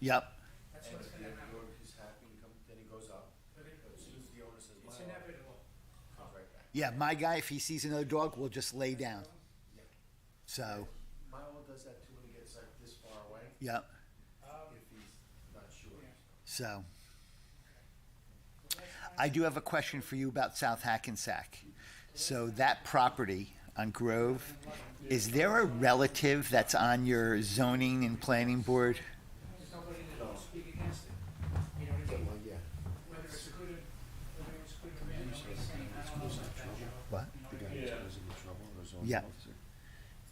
Yep. That's And what's if gonna the happen. owner is happy, then he goes up. But as soon as the owner says, It's "Wow," inevitable. comes right back. Yeah, my guy, if he sees another dog, will just lay down. Yeah. So, My own does that too when he gets like this far away, yep. if he's not sure. Yeah. So, I do have a question for you about South Hackensack. So that property on Grove, is there a relative that's on your zoning and planning board? There's nobody that will speak against it. You know what I mean? Well, yeah. Whether it's a good or bad, nobody's saying, I don't know about that, Joe. What? You know The what I guy mean? that was in trouble, the zoning Yeah. officer.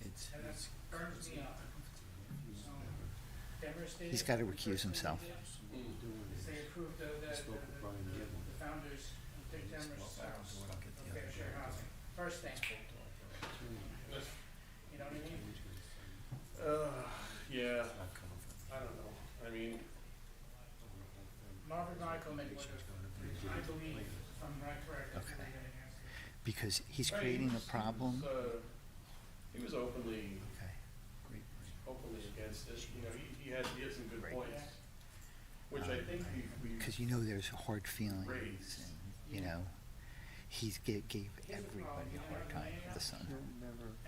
It's, And that burns me up. So, devastated. He's gotta The recuse first thing himself. they did doing is they approved the founders of Dick Demer's house, of Fair Share Housing. First thing. You know what I mean? Yeah, I don't know. I mean, Marvin Michaelman was, I believe, if I'm not correct, I think Okay. against it. Because he's creating a problem. he was openly Okay. against it. You know, he had some good points, which I think we Because you know there's hard feelings, raised. and, you know, gave everybody a hard time for the son.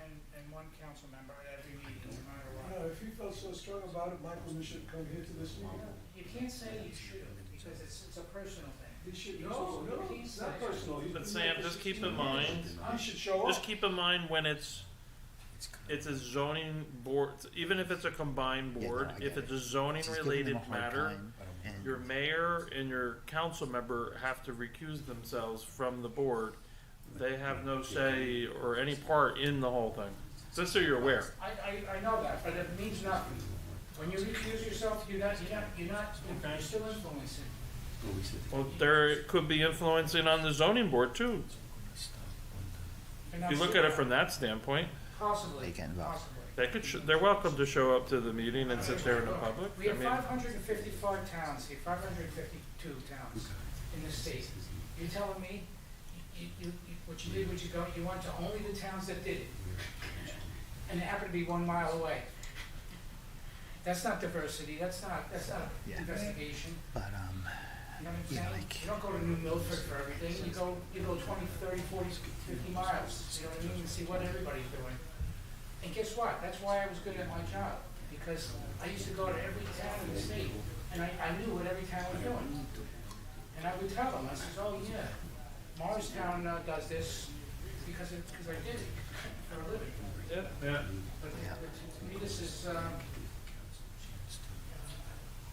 And one council member at every meeting, no matter No, what. if you felt so strong about it, Michael, should come here to this meeting. You can't say you should, because it's a personal thing. He should, You no, can't it's say- not personal. He's But been Sam, there for just keep 16 in mind, years. He should show just up. keep in mind when it's a zoning board, even if it's a combined Yeah, no, board, I if get it's it. a zoning He's giving them a related hard matter, time, and- your mayor and your council member have to recuse themselves from the board. They have no say or any part in the whole thing. Just so you're aware. I know that, but it means nothing. When you recuse yourself, you're still influencing. Well, there could be influencing on the zoning board too. You're If not you look sure. at it from that standpoint, Possibly, They get involved. possibly. they're welcome to show up to the meeting and sit there in the public. We I have mean, 555 towns here, 552 towns in the state. You're telling me, what you did, you went to only the towns that did it, and it happened to be 1 mile away. That's not diversity, that's not Yeah. investigation. But, You know what I'm Yeah, saying? like- You don't go to New Milford for everything, you go 20, 30, 40, 50 miles, you know what I mean, and see what everybody's doing. And guess what? That's why I was good at my job, because I used to go to every town in the state, and I knew what every town was doing. And I would tell them, I says, oh yeah, Morristown does this because I did it for a living. yeah. But to me, this is,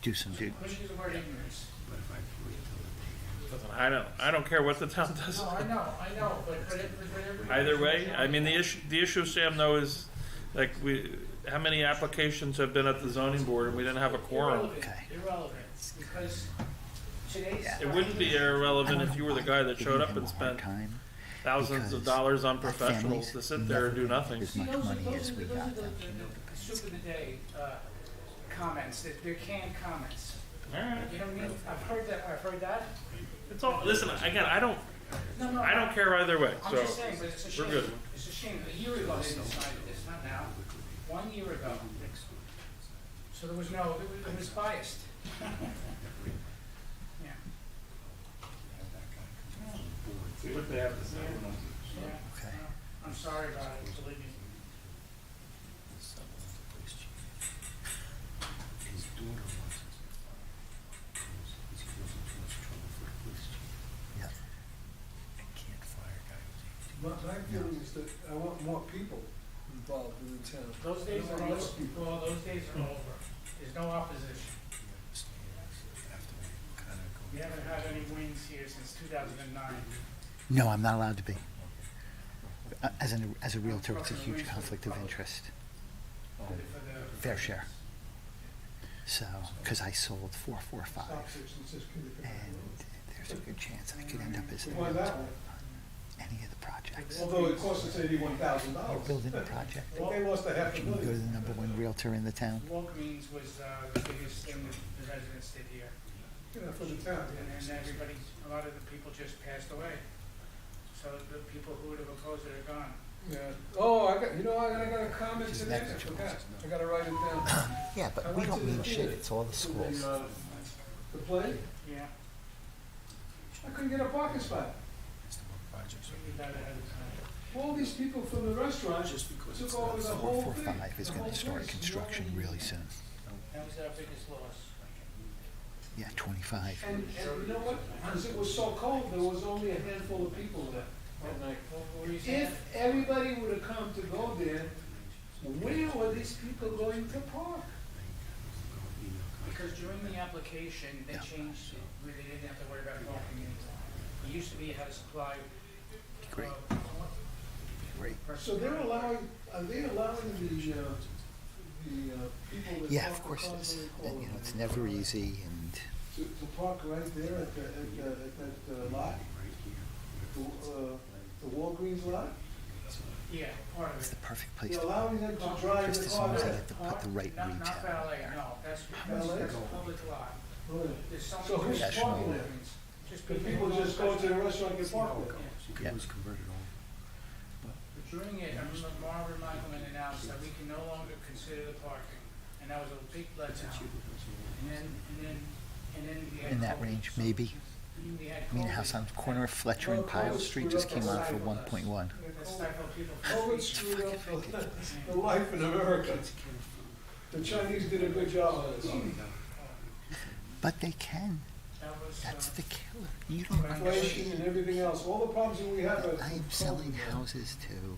do some due. let's use the word ignorance. Listen, I don't care what the town does. No, I know, but Either way, I mean, the issue, Sam, though, is like how many applications have been at the zoning board and we didn't have a quorum? Irrelevant, because today's. Yeah. It wouldn't be irrelevant if you were the guy that showed up and spent Time thousands of because dollars on our families to sit there and do nothing. As much money as we got them. The soup of the day comments, they're canned comments. All right. You know what I mean? I've heard that. It's all, listen, again, I don't care either way, I'm so just saying, but it's a shame. we're good. It's a shame. A year ago, they decided this, not now. 1 year ago. So there was it was biased. Yeah. See what they have to say. Yeah. Okay. I'm sorry about it, believe me. His daughter wants it. He wasn't too much trouble for the police chief. Yeah. I can't fire a guy who's My feeling is that I want more people involved in the town. Those days I are want less over. people. Well, those days are over. There's no opposition. after they kind of go. We haven't had any wins here since 2009. No, I'm not allowed to be. As a realtor, it's a huge conflict of interest. For the- Fair share. So, because I sold 445, Stop six and says, "Can you come and there's a good chance I could end up as the Why realtor that on one? any of the projects. Although it costs us $81,000. We're building a project. If they lost a half a Can you go to million. the number one realtor in the town? Walgreens was the biggest thing that the residents did here. You know, for the town. And everybody, a lot of the people just passed away. So the people who would have opposed it are gone. Yeah. Oh, I got a comment Just today, I negligible. forgot, I gotta write it down. Yeah, but we don't mean shit, it's all the schools. The play, Yeah. I couldn't get a parking spot. You got it ahead of time. All these people from the restaurant Just because took it's over the whole thing. 445 is the gonna whole start place. construction Nobody- really soon. That was our biggest loss. Yeah, 25. And you know what, because it was so cold, there was only a handful of people there at night. What were you saying? If everybody would have come to go there, where were these people going to park? Because during the application, they changed it, where they didn't have to worry about parking anymore. It used to be you had to supply. Great. uh, Great. So they're allowing, are they allowing the people that Yeah, park of the course cars, it is. what do they call You know, them? it's never easy, and To park right there at that lot? The Walgreens lot? Yeah, part of it's it. the perfect place You're to allowing them to drive just the as car long as they there? get to put the right Not retail valet, there. no, that's Valet? a public lot. Really? There's some. So who's Professional. parking there? Just Because people just go to the restaurant and park there. You can Yeah. always convert it all. But during it, I remember Marvin Michaelman announced that we can no longer consider the parking, and that was a big letdown. And then we had. In that COVID. range, maybe. We had I mean, the COVID. house on the corner of Fletcher and Pyle Street just came on for 1.1. That stifled people from COVID street. screwed up the life in America. The Chinese did a good job on this. But they can. That was, That's the killer. You don't Inflation understand. and everything else, all the problems that we have. are I am selling houses too.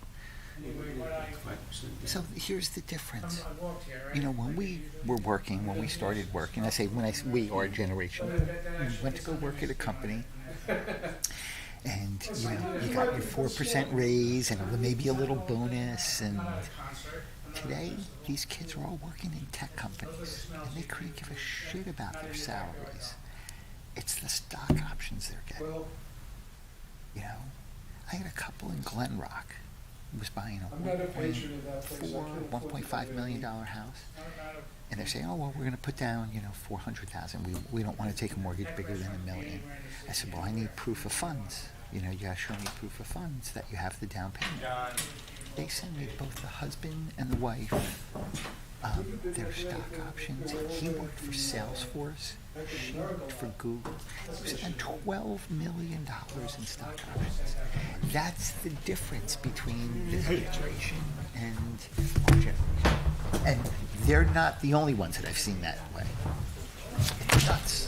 anyway, what I, 5%. So here's the difference. I walked here, right? You know, when we were working, when we started working, I say when we, our generation, we went to go work at a company, and you know, you got your 4% raise and maybe a little bonus, and today these kids are all working in tech companies, and they couldn't give a shit about their salaries. It's the stock options they're getting. Well, You know, I had a couple in Glen Rock who was buying a I'm not a patron of that place. I can't afford to $1.5 do million that. house. And they're saying, oh, well, we're going to put down, you know, 400,000. We don't want to take a mortgage bigger than $1 million. I said, well, I need proof of funds. You know, you got to show me proof of funds that you have the down payment. They sent me both the husband and the wife their stock options. He worked for Salesforce. She worked for Google. He spent $12 million in stock options. That's the difference between this generation and our generation. And they're not the only ones that I've seen that way. It's nuts.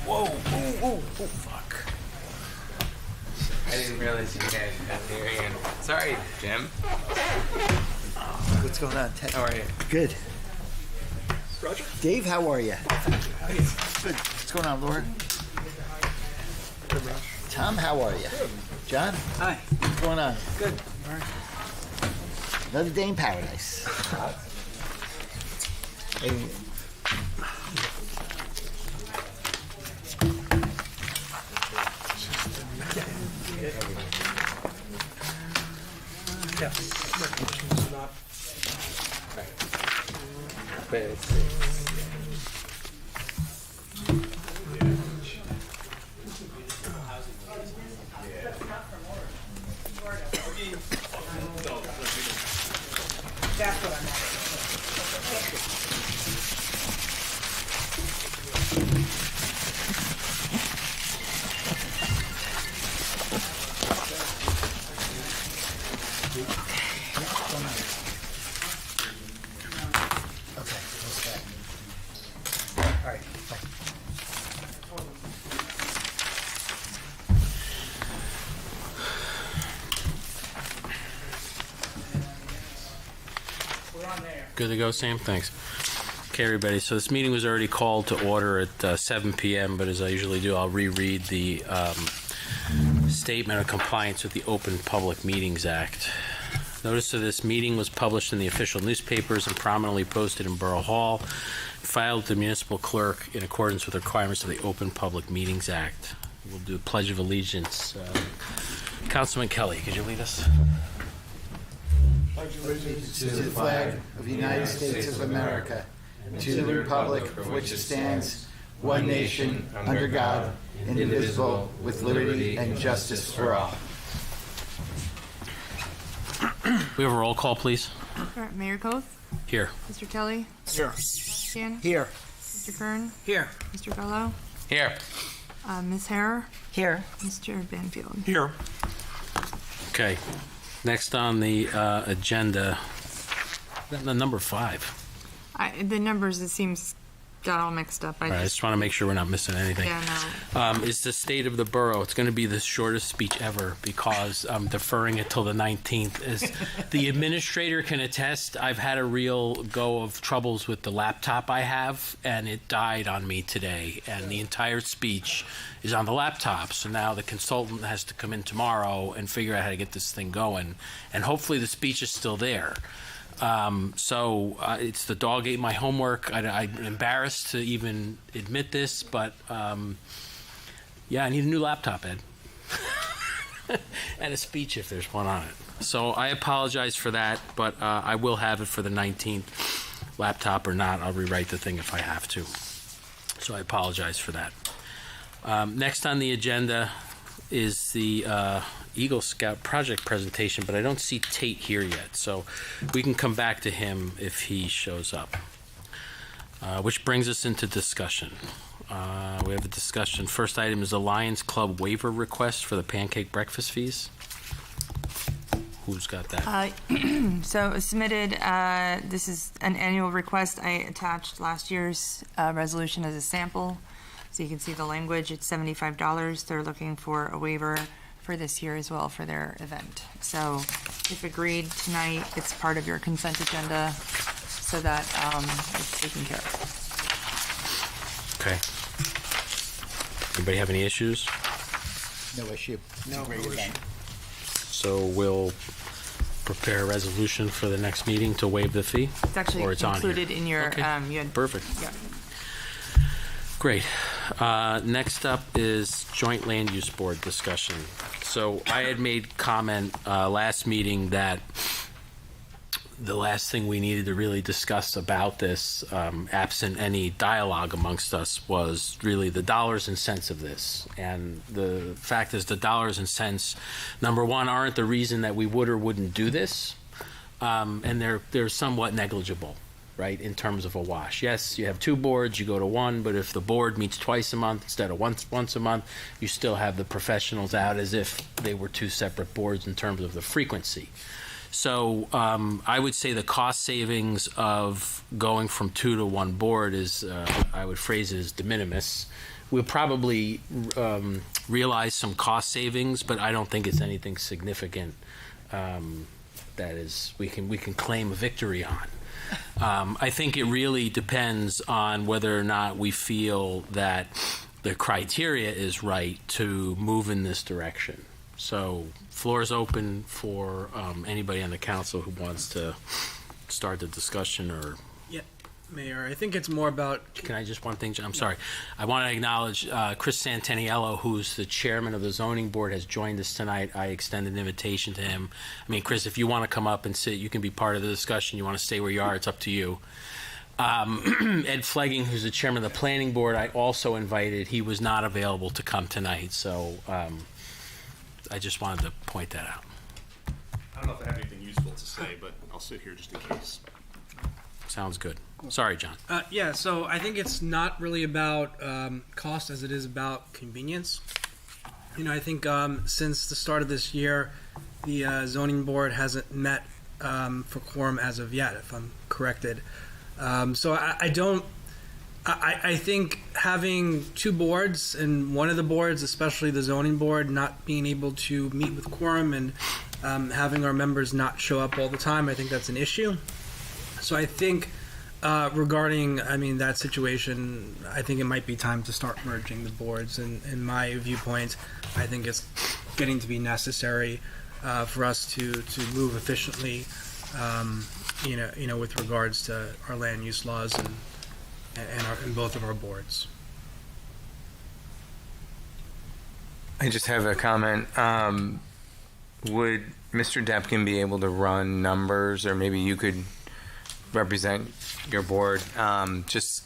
Whoa, whoa, fuck. I didn't realize you guys had their hand. Sorry, Jim. What's going on, Ted? How are you? Good. Roger. Dave, how are you? Good. What's going on, Laura? Tom, how are you? John? Hi. What's going on? Good. Another day in paradise. Hey, Yeah. But it's That's what I'm at. okay, what's that? All right, bye. We're on there. good to go, Sam. Thanks. Okay, everybody. So this meeting was already called to order at 7 p.m., but as I usually do, I'll reread the statement of compliance with the Open Public Meetings Act. Notice of this meeting was published in the official newspapers and prominently posted in Borough Hall, filed with the municipal clerk in accordance with the requirements of the Open Public Meetings Act. We'll do a Pledge of Allegiance. Councilman Kelly, could you lead us? To the flag of the United States of America, to the republic for which it stands, one nation, under God, indivisible, with liberty and justice for all. We have a roll call, please. All right, Mayor Koth, Here. Mr. Kelly, Here. Dan, Here. Mr. Kern, Here. Mr. Gallo, Here. Ms. Harrer, Here. Mr. Banfield. Here. Okay. Next on the agenda, the number 5. The numbers, it seems, got all mixed up. All right, I just want to make sure we're not missing anything. Yeah, no. Is the state of the borough. It's going to be the shortest speech ever because I'm deferring it till the 19th. As the administrator can attest, I've had a real go of troubles with the laptop I have, and it died on me today. And the entire speech is on the laptop. So now the consultant has to come in tomorrow and figure out how to get this thing going. And hopefully the speech is still there. It's the dog ate my homework. I'm embarrassed to even admit this, but yeah, I need a new laptop, Ed. And a speech if there's one on it. So I apologize for that, but I will have it for the 19th. Laptop or not, I'll rewrite the thing if I have to. So I apologize for that. Next on the agenda is the Eagle Scout project presentation, but I don't see Tate here yet, so we can come back to him if he shows up. Which brings us into discussion. We have a discussion. First item is the Lions Club waiver request for the pancake breakfast fees. Who's got that? So submitted, this is an annual request. I attached last year's resolution as a sample. So you can see the language, it's $75. They're looking for a waiver for this year as well for their event. So if agreed tonight, it's part of your consent agenda so that it's taken care of. Okay. Anybody have any issues? No issue. No issue. So we'll prepare a resolution for the next meeting to waive the fee? It's actually Or it's on here? included in your, Okay. you had, Perfect. yeah. Great. Next up is joint land use board discussion. So I had made comment last meeting that the last thing we needed to really discuss about this, absent any dialogue amongst us, was really the dollars and cents of this. And the fact is the dollars and cents, number one, aren't the reason that we would or wouldn't do this. And they're somewhat negligible, right, in terms of a wash. Yes, you have 2 boards, you go to 1, but if the board meets twice a month instead of once a month, you still have the professionals out as if they were 2 separate boards in terms of the frequency. So I would say the cost savings of going from 2 to 1 board is, I would phrase it as de minimis. We'll probably realize some cost savings, but I don't think it's anything significant that is we can claim a victory on. I think it really depends on whether or not we feel that the criteria is right to move in this direction. So floor is open for anybody on the council who wants to start the discussion. Or Yeah, Mayor, I think it's more about... Can I just one thing, John? I'm sorry. I want to acknowledge Chris Santaniello, who's the chairman of the zoning board, has joined us tonight. I extended an invitation to him. I mean, Chris, if you want to come up and sit, you can be part of the discussion. You want to stay where you are, it's up to you. Ed Flegging, who's the chairman of the planning board, I also invited. He was not available to come tonight, so I just wanted to point that out. I don't know if I have anything useful to say, but I'll sit here just in case. Sounds good. Sorry, John. Yeah, so I think it's not really about cost as it is about convenience. You know, I think since the start of this year, the zoning board hasn't met for quorum as of yet, if I'm corrected. So I think having 2 boards and one of the boards, especially the zoning board, not being able to meet with quorum and having our members not show up all the time, I think that's an issue. So I think regarding, that situation, I think it might be time to start merging the boards. And in my viewpoint, I think it's getting to be necessary for us to move efficiently, with regards to our land use laws and both of our boards. I just have a comment. Would Mr. Depkin be able to run numbers, or maybe you could represent your board, just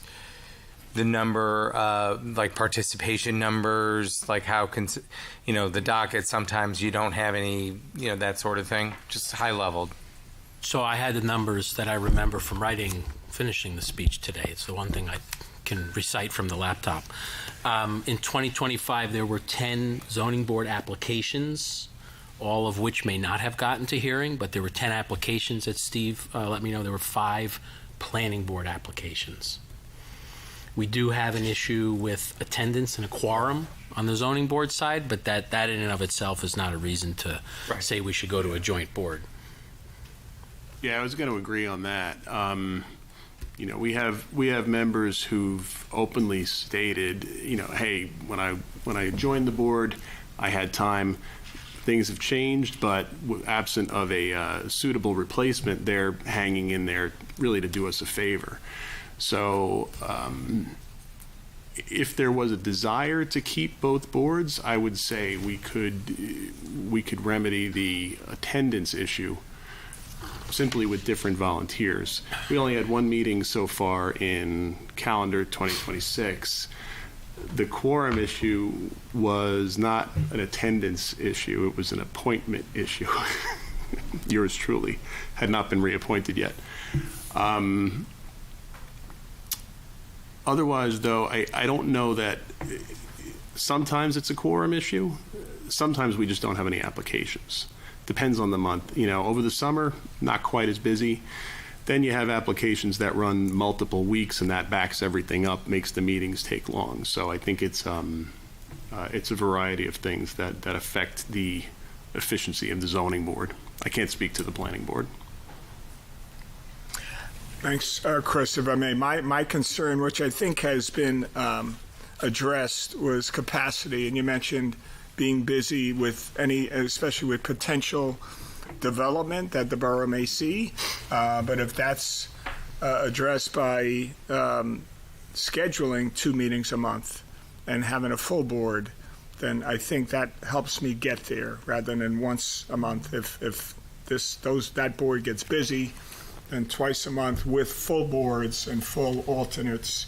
the number, like participation numbers, like how, the docket, sometimes you don't have any, that sort of thing, just high level. So I had the numbers that I remember from finishing the speech today. It's the one thing I can recite from the laptop. In 2025, there were 10 zoning board applications, all of which may not have gotten to hearing, but there were 10 applications that Steve let me know. There were 5 planning board applications. We do have an issue with attendance and a quorum on the zoning board side, but that in and of itself is not a reason to say we should go to a joint board. Yeah, I was going to agree on that. We have members who've openly stated, hey, when I joined the board, I had time. Things have changed, but absent of a suitable replacement, they're hanging in there really to do us a favor. So if there was a desire to keep both boards, I would say we could remedy the attendance issue simply with different volunteers. We only had one meeting so far in calendar 2026. The quorum issue was not an attendance issue, it was an appointment issue. Yours truly had not been reappointed yet. Otherwise, though, I don't know that sometimes it's a quorum issue. Sometimes we just don't have any applications. Depends on the month. Over the summer, not quite as busy. Then you have applications that run multiple weeks, and that backs everything up, makes the meetings take long. So I think it's a variety of things that affect the efficiency of the zoning board. I can't speak to the planning board. Thanks, Chris, if I may. My concern, which I think has been addressed, was capacity, and you mentioned being busy with especially with potential development that the borough may see. But if that's addressed by scheduling 2 meetings a month and having a full board, then I think that helps me get there rather than once a month. If that board gets busy, then twice a month with full boards and full alternates,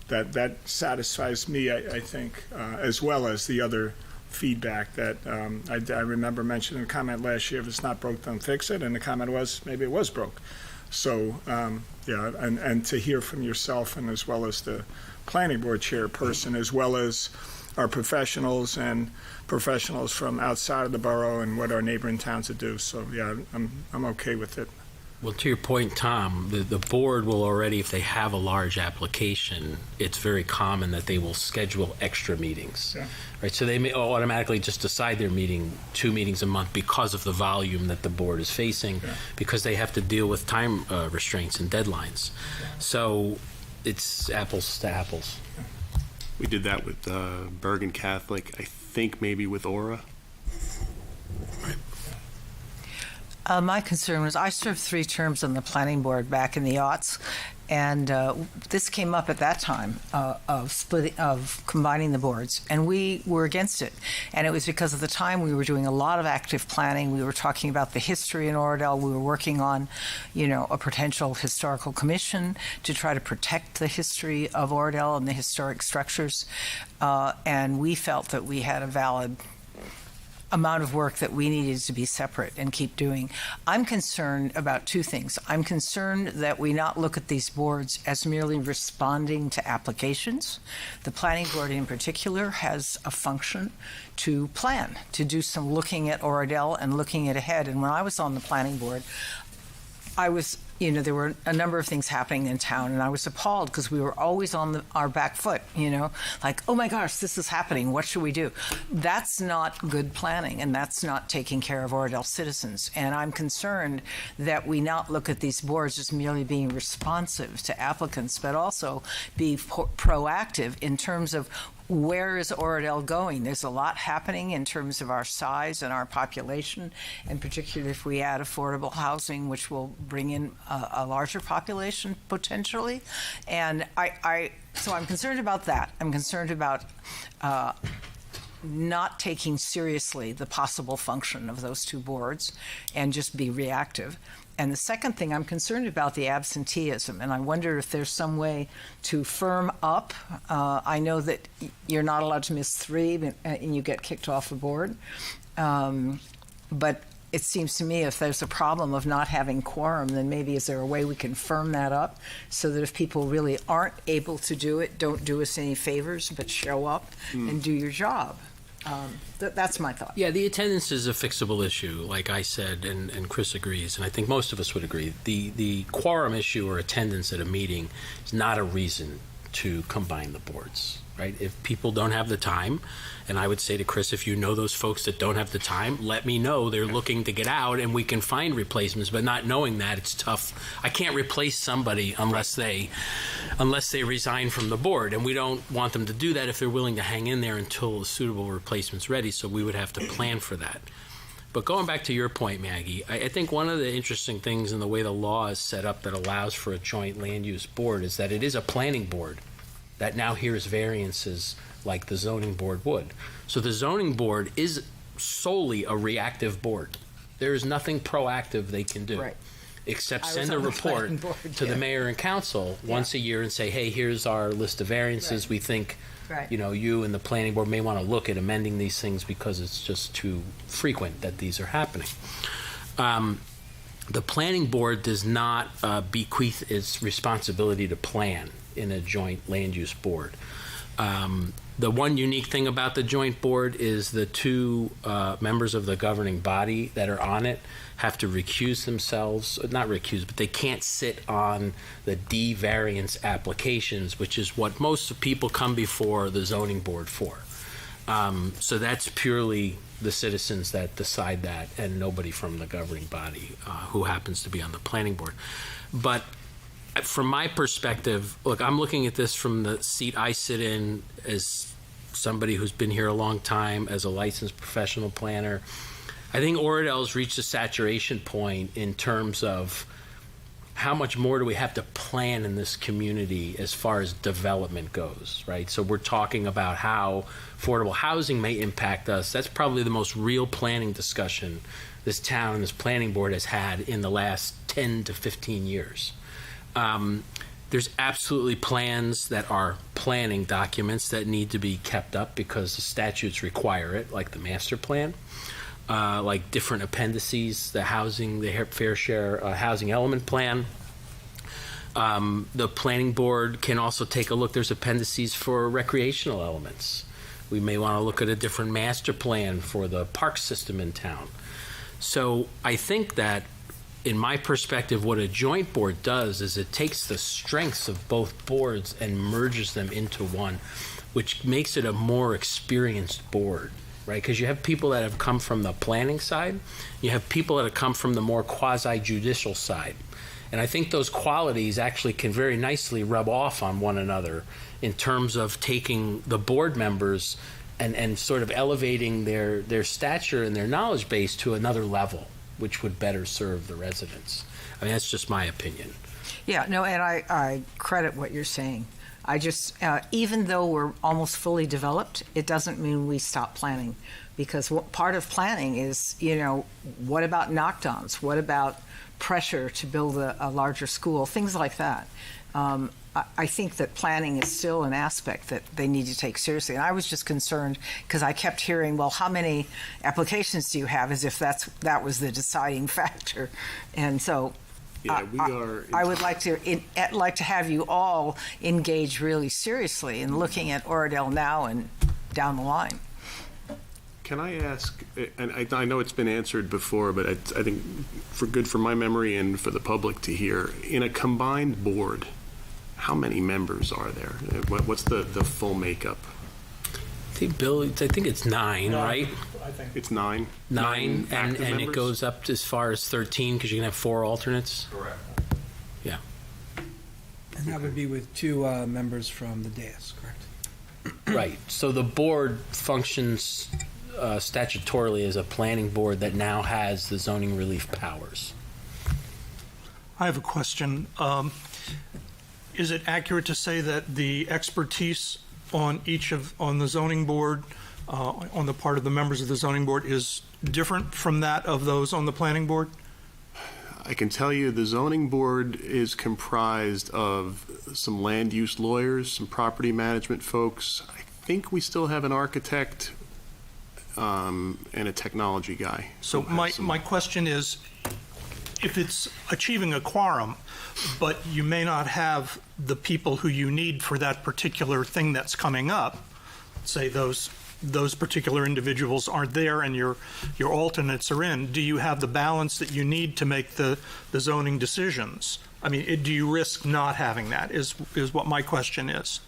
that satisfies me, I think, as well as the other feedback that I remember mentioning a comment last year, if it's not broke, don't fix it, and the comment was maybe it was broke. So and to hear from yourself and as well as the planning board chairperson, as well as our professionals and professionals from outside of the borough and what our neighboring towns would do. So yeah, I'm okay with it. Well, to your point, Tom, the board will already, if they have a large application, it's very common that they will schedule extra meetings. Yeah. Right? So they may automatically just decide they're meeting 2 meetings a month because of the volume that the board is facing, because they have to deal with time restraints and deadlines. So it's apples to apples. We did that with Bergen Catholic, I think maybe with Aura. My concern was I served 3 terms on the planning board back in the aughts, and this came up at that time of combining the boards, and we were against it. And it was because at the time we were doing a lot of active planning. We were talking about the history in Oradell. We were working on, a potential historical commission to try to protect the history of Oradell and the historic structures. And we felt that we had a valid amount of work that we needed to be separate and keep doing. I'm concerned about 2 things. I'm concerned that we not look at these boards as merely responding to applications. The planning board in particular has a function to plan, to do some looking at Oradell and looking it ahead. And when I was on the planning board, I was, there were a number of things happening in town, and I was appalled because we were always on our back foot, like, oh my gosh, this is happening. What should we do? That's not good planning, and that's not taking care of Oradell citizens. And I'm concerned that we not look at these boards as merely being responsive to applicants, but also be proactive in terms of where is Oradell going? There's a lot happening in terms of our size and our population, and particularly if we add affordable housing, which will bring in a larger population potentially. And so I'm concerned about that. I'm concerned about not taking seriously the possible function of those two boards and just be reactive. And the second thing, I'm concerned about the absenteeism, and I wonder if there's some way to firm up. I know that you're not allowed to miss 3 and you get kicked off the board. But it seems to me if there's a problem of not having quorum, then maybe is there a way we can firm that up so that if people really aren't able to do it, don't do us any favors, but show up and do your job. That's my thought. Yeah, the attendance is a fixable issue, like I said, and Chris agrees, and I think most of us would agree. The quorum issue or attendance at a meeting is not a reason to combine the boards, right? If people don't have the time, and I would say to Chris, if you know those folks that don't have the time, let me know. They're looking to get out, and we can find replacements, but not knowing that, it's tough. I can't replace somebody unless they resign from the board, and we don't want them to do that if they're willing to hang in there until a suitable replacement's ready, so we would have to plan for that. But going back to your point, Maggie, I think one of the interesting things in the way the law is set up that allows for a joint land use board is that it is a planning board that now hears variances like the zoning board would. So the zoning board is solely a reactive board. There is nothing proactive they can do. Right. Except I was send a on the report planning board, to the yeah. mayor and council once a year and say, hey, here's our list of variances. Right. We think, Right. you and the planning board may want to look at amending these things because it's just too frequent that these are happening. The planning board does not bequeath its responsibility to plan in a joint land use board. The one unique thing about the joint board is the 2 members of the governing body that are on it have to recuse themselves, not recuse, but they can't sit on the D variance applications, which is what most people come before the zoning board for. So that's purely the citizens that decide that, and nobody from the governing body who happens to be on the planning board. But from my perspective, look, I'm looking at this from the seat I sit in as somebody who's been here a long time, as a licensed professional planner. I think Oradell's reached a saturation point in terms of how much more do we have to plan in this community as far as development goes, right? So we're talking about how affordable housing may impact us. That's probably the most real planning discussion this town and this planning board has had in the last 10 to 15 years. There's absolutely plans that are planning documents that need to be kept up because the statutes require it, like the master plan, like different appendices, the housing, the fair share housing element plan. The planning board can also take a look. There's appendices for recreational elements. We may want to look at a different master plan for the park system in town. So I think that, in my perspective, what a joint board does is it takes the strengths of both boards and merges them into one, which makes it a more experienced board, right? Because you have people that have come from the planning side, you have people that have come from the more quasi-judicial side. And I think those qualities actually can very nicely rub off on one another in terms of taking the board members and sort of elevating their stature and their knowledge base to another level, which would better serve the residents. I mean, that's just my opinion. Yeah, no, and I credit what you're saying. I just, even though we're almost fully developed, it doesn't mean we stop planning. Because part of planning is, what about knockdowns? What about pressure to build a larger school? Things like that. I think that planning is still an aspect that they need to take seriously. And I was just concerned because I kept hearing, well, how many applications do you have, as if that was the deciding factor. And so Yeah, we are. I would like to have you all engage really seriously in looking at Oradell now and down the line. Can I ask, and I know it's been answered before, but I think for my memory and for the public to hear, in a combined board, how many members are there? What's the full makeup? I think it's 9, right? I think. It's 9? 9, and active it goes up as far as 13 because you can have 4 alternates. Correct. Yeah. And that would be with 2 members from the dais, correct? Right. So the board functions statutorily as a planning board that now has the zoning relief powers. I have a question. Is it accurate to say that the expertise on the zoning board on the part of the members of the zoning board is different from that of those on the planning board? I can tell you the zoning board is comprised of some land use lawyers, some property management folks. I think we still have an architect and a technology guy. So my question is, if it's achieving a quorum, but you may not have the people who you need for that particular thing that's coming up, say those particular individuals aren't there and your alternates are in, do you have the balance that you need to make the zoning decisions? I mean, do you risk not having that is what my question is.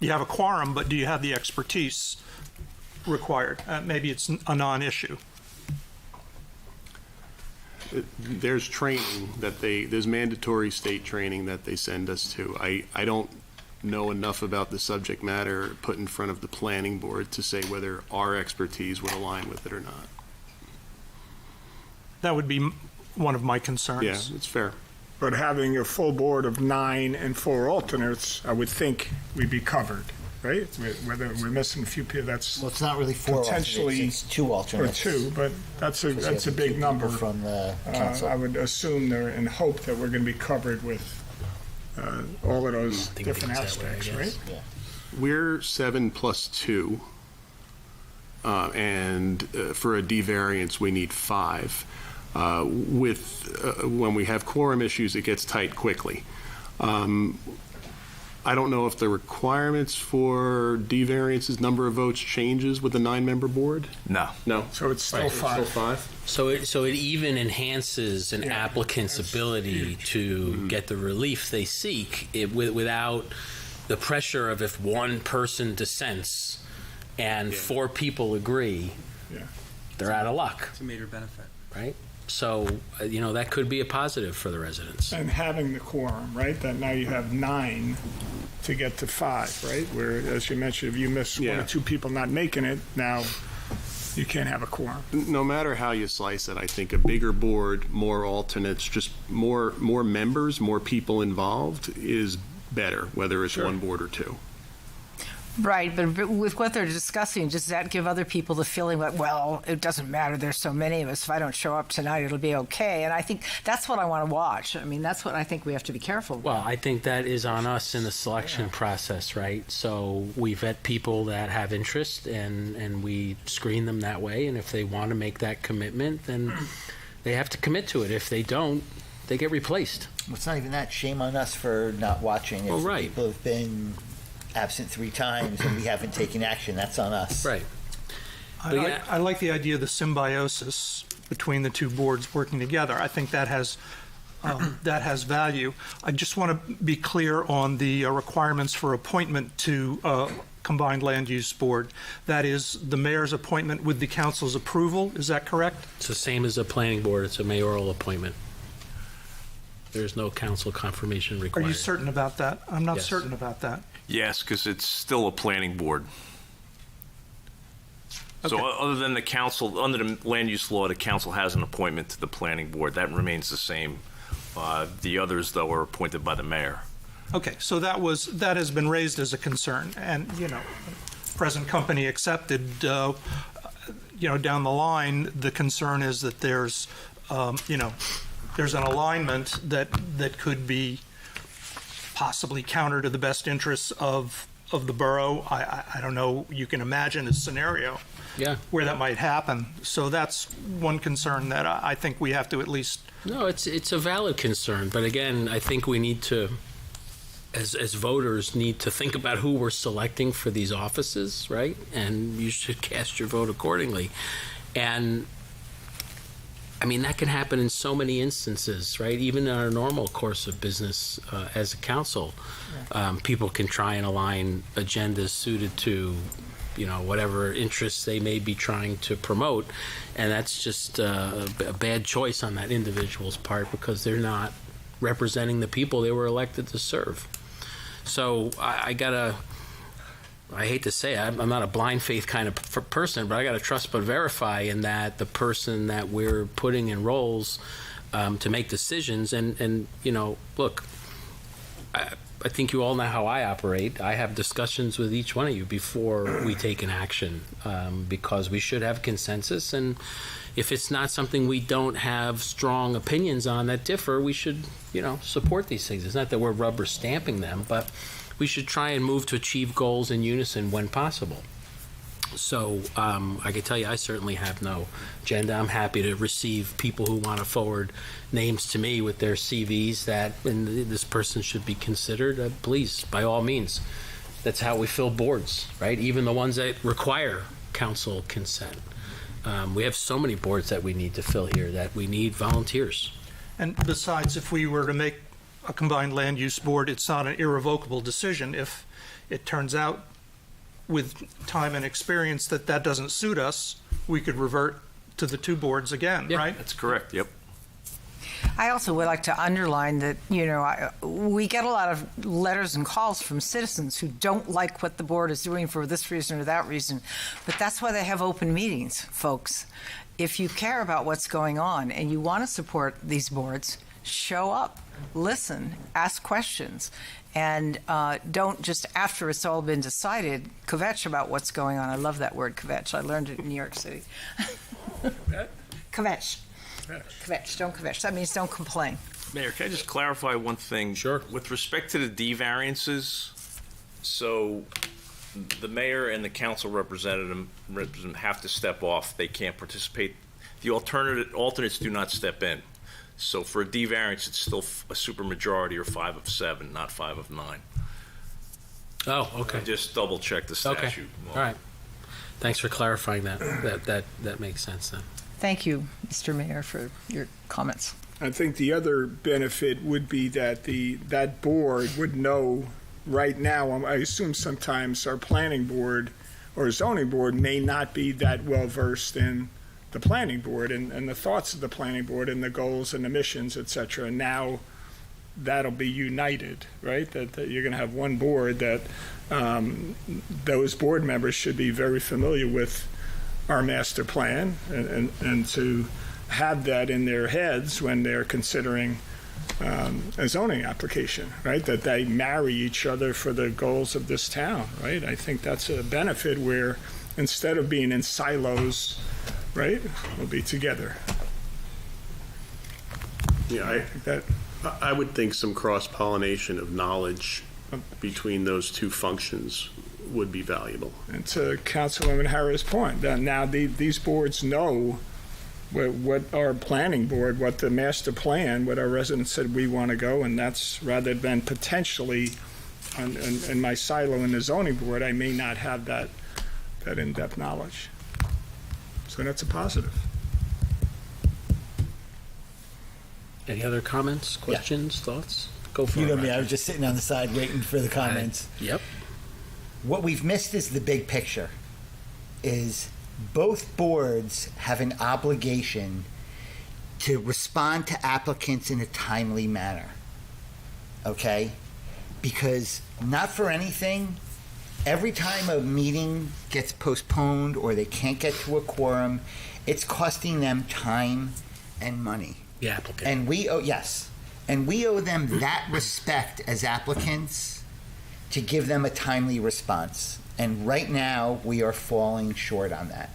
You have a quorum, but do you have the expertise required? Maybe it's a non-issue. There's training there's mandatory state training that they send us to. I don't know enough about the subject matter put in front of the planning board to say whether our expertise would align with it or not. That would be one of my concerns. Yeah, it's fair. But having a full board of 9 and 4 alternates, I would think we'd be covered, right? Whether we're missing a few people, that's Well, it's not really 4 potentially alternates, it's 2 or alternates. 2, but that's Because you a have big 2 number. people from the council. I would assume there and hope that we're going to be covered with all of those different aspects, right? Yeah. We're 7 plus 2, and for a D variance, we need 5. When we have quorum issues, it gets tight quickly. I don't know if the requirements for D variances, number of votes changes with the 9-member board? No. No. So it's still 5. So it even enhances an applicant's ability to get the relief they seek without the pressure of if one person dissents and 4 people agree, they're out of luck, It's a major benefit. right? So, that could be a positive for the residents. And having the quorum, right? That now you have 9 to get to 5, right? Where, as you mentioned, if you miss 1 or 2 people not making it, now you can't have a quorum. No matter how you slice it, I think a bigger board, more alternates, just more members, more people involved is better, whether it's 1 board or 2. Right, but with what they're discussing, does that give other people the feeling that, well, it doesn't matter, there's so many of us, if I don't show up tonight, it'll be okay? And I think that's what I want to watch. I mean, that's what I think we have to be careful about. Well, I think that is on us in the selection process, right? So we vet people that have interest and we screen them that way. And if they want to make that commitment, then they have to commit to it. If they don't, they get replaced. Well, it's not even that. Shame on us for not watching. If right. people have been absent 3 times and we haven't taken action, that's on us. Right. I like the idea of the symbiosis between the 2 boards working together. I think that has value. I just want to be clear on the requirements for appointment to combined land use board. That is the mayor's appointment with the council's approval. Is that correct? It's the same as a planning board. It's a mayoral appointment. There's no council confirmation Are required. you certain about that? I'm not Yes. certain about that. Yes, because it's still a planning board. So other than the council, under the land use law, the council has an appointment to the planning board. That remains the same. The others, though, are appointed by the mayor. Okay, so that has been raised as a concern, and present company accepted. Down the line, the concern is that there's an alignment that could be possibly counter to the best interests of the borough. I don't know. You can imagine a scenario where that might happen. So that's one concern that I think we have to at least. No, it's a valid concern, but again, I think we need to, as voters, need to think about who we're selecting for these offices, right? And you should cast your vote accordingly. And I mean, that can happen in so many instances, right? Even in our normal course of business as a council, people can try and align agendas suited to, whatever interests they may be trying to promote. And that's just a bad choice on that individual's part because they're not representing the people they were elected to serve. So I hate to say it, I'm not a blind faith kind of person, but I got to trust but verify in that the person that we're putting in roles to make decisions. And look, I think you all know how I operate. I have discussions with each one of you before we take an action, because we should have consensus. And if it's not something we don't have strong opinions on that differ, we should, support these things. It's not that we're rubber stamping them, but we should try and move to achieve goals in unison when possible. So I can tell you, I certainly have no agenda. I'm happy to receive people who want to forward names to me with their CVs and this person should be considered. Please, by all means. That's how we fill boards, right? Even the ones that require council consent. We have so many boards that we need to fill here that we need volunteers. And besides, if we were to make a combined land use board, it's not an irrevocable decision. If it turns out with time and experience that doesn't suit us, we could revert to the two boards again, right? That's correct, yep. I also would like to underline that, we get a lot of letters and calls from citizens who don't like what the board is doing for this reason or that reason. But that's why they have open meetings, folks. If you care about what's going on and you want to support these boards, show up, listen, ask questions. And don't just, after it's all been decided, kvetch about what's going on. I love that word, kvetch. I learned it in New York City. Kvetch. Kvetch, don't kvetch. That means don't complain. Mayor, can I just clarify one thing? Sure. With respect to the D variances, so the mayor and the council representative have to step off. They can't participate. The alternates do not step in. So for a D variance, it's still a supermajority or 5 of 7, not 5 of 9. Oh, okay. I just double check the statute. Okay. All right. Thanks for clarifying that. That makes sense then. Thank you, Mr. Mayor, for your comments. I think the other benefit would be that that board would know right now. I assume sometimes our planning board or zoning board may not be that well versed in the planning board and the thoughts of the planning board and the goals and the missions, et cetera. And now that'll be united, right? That you're going to have one board that those board members should be very familiar with our master plan and to have that in their heads when they're considering a zoning application, right? That they marry each other for the goals of this town, right? I think that's a benefit where instead of being in silos, right, we'll be together. Yeah, I would think some cross-pollination of knowledge between those two functions would be valuable. And to Councilwoman Harris' point, that now these boards know what our planning board, what the master plan, what our residents said we want to go, and that's rather than potentially in my silo in the zoning board, I may not have that in-depth knowledge. So that's a positive. Any other comments, questions, thoughts? Go for it. You know me, Roger. I was just sitting on the side waiting for the comments. Yep. What we've missed is the big picture, is both boards have an obligation to respond to applicants in a timely manner, okay? Because not for anything, every time a meeting gets postponed or they can't get to a quorum, it's costing them time and money. The applicant. And we owe them that respect as applicants to give them a timely response. And right now, we are falling short on that.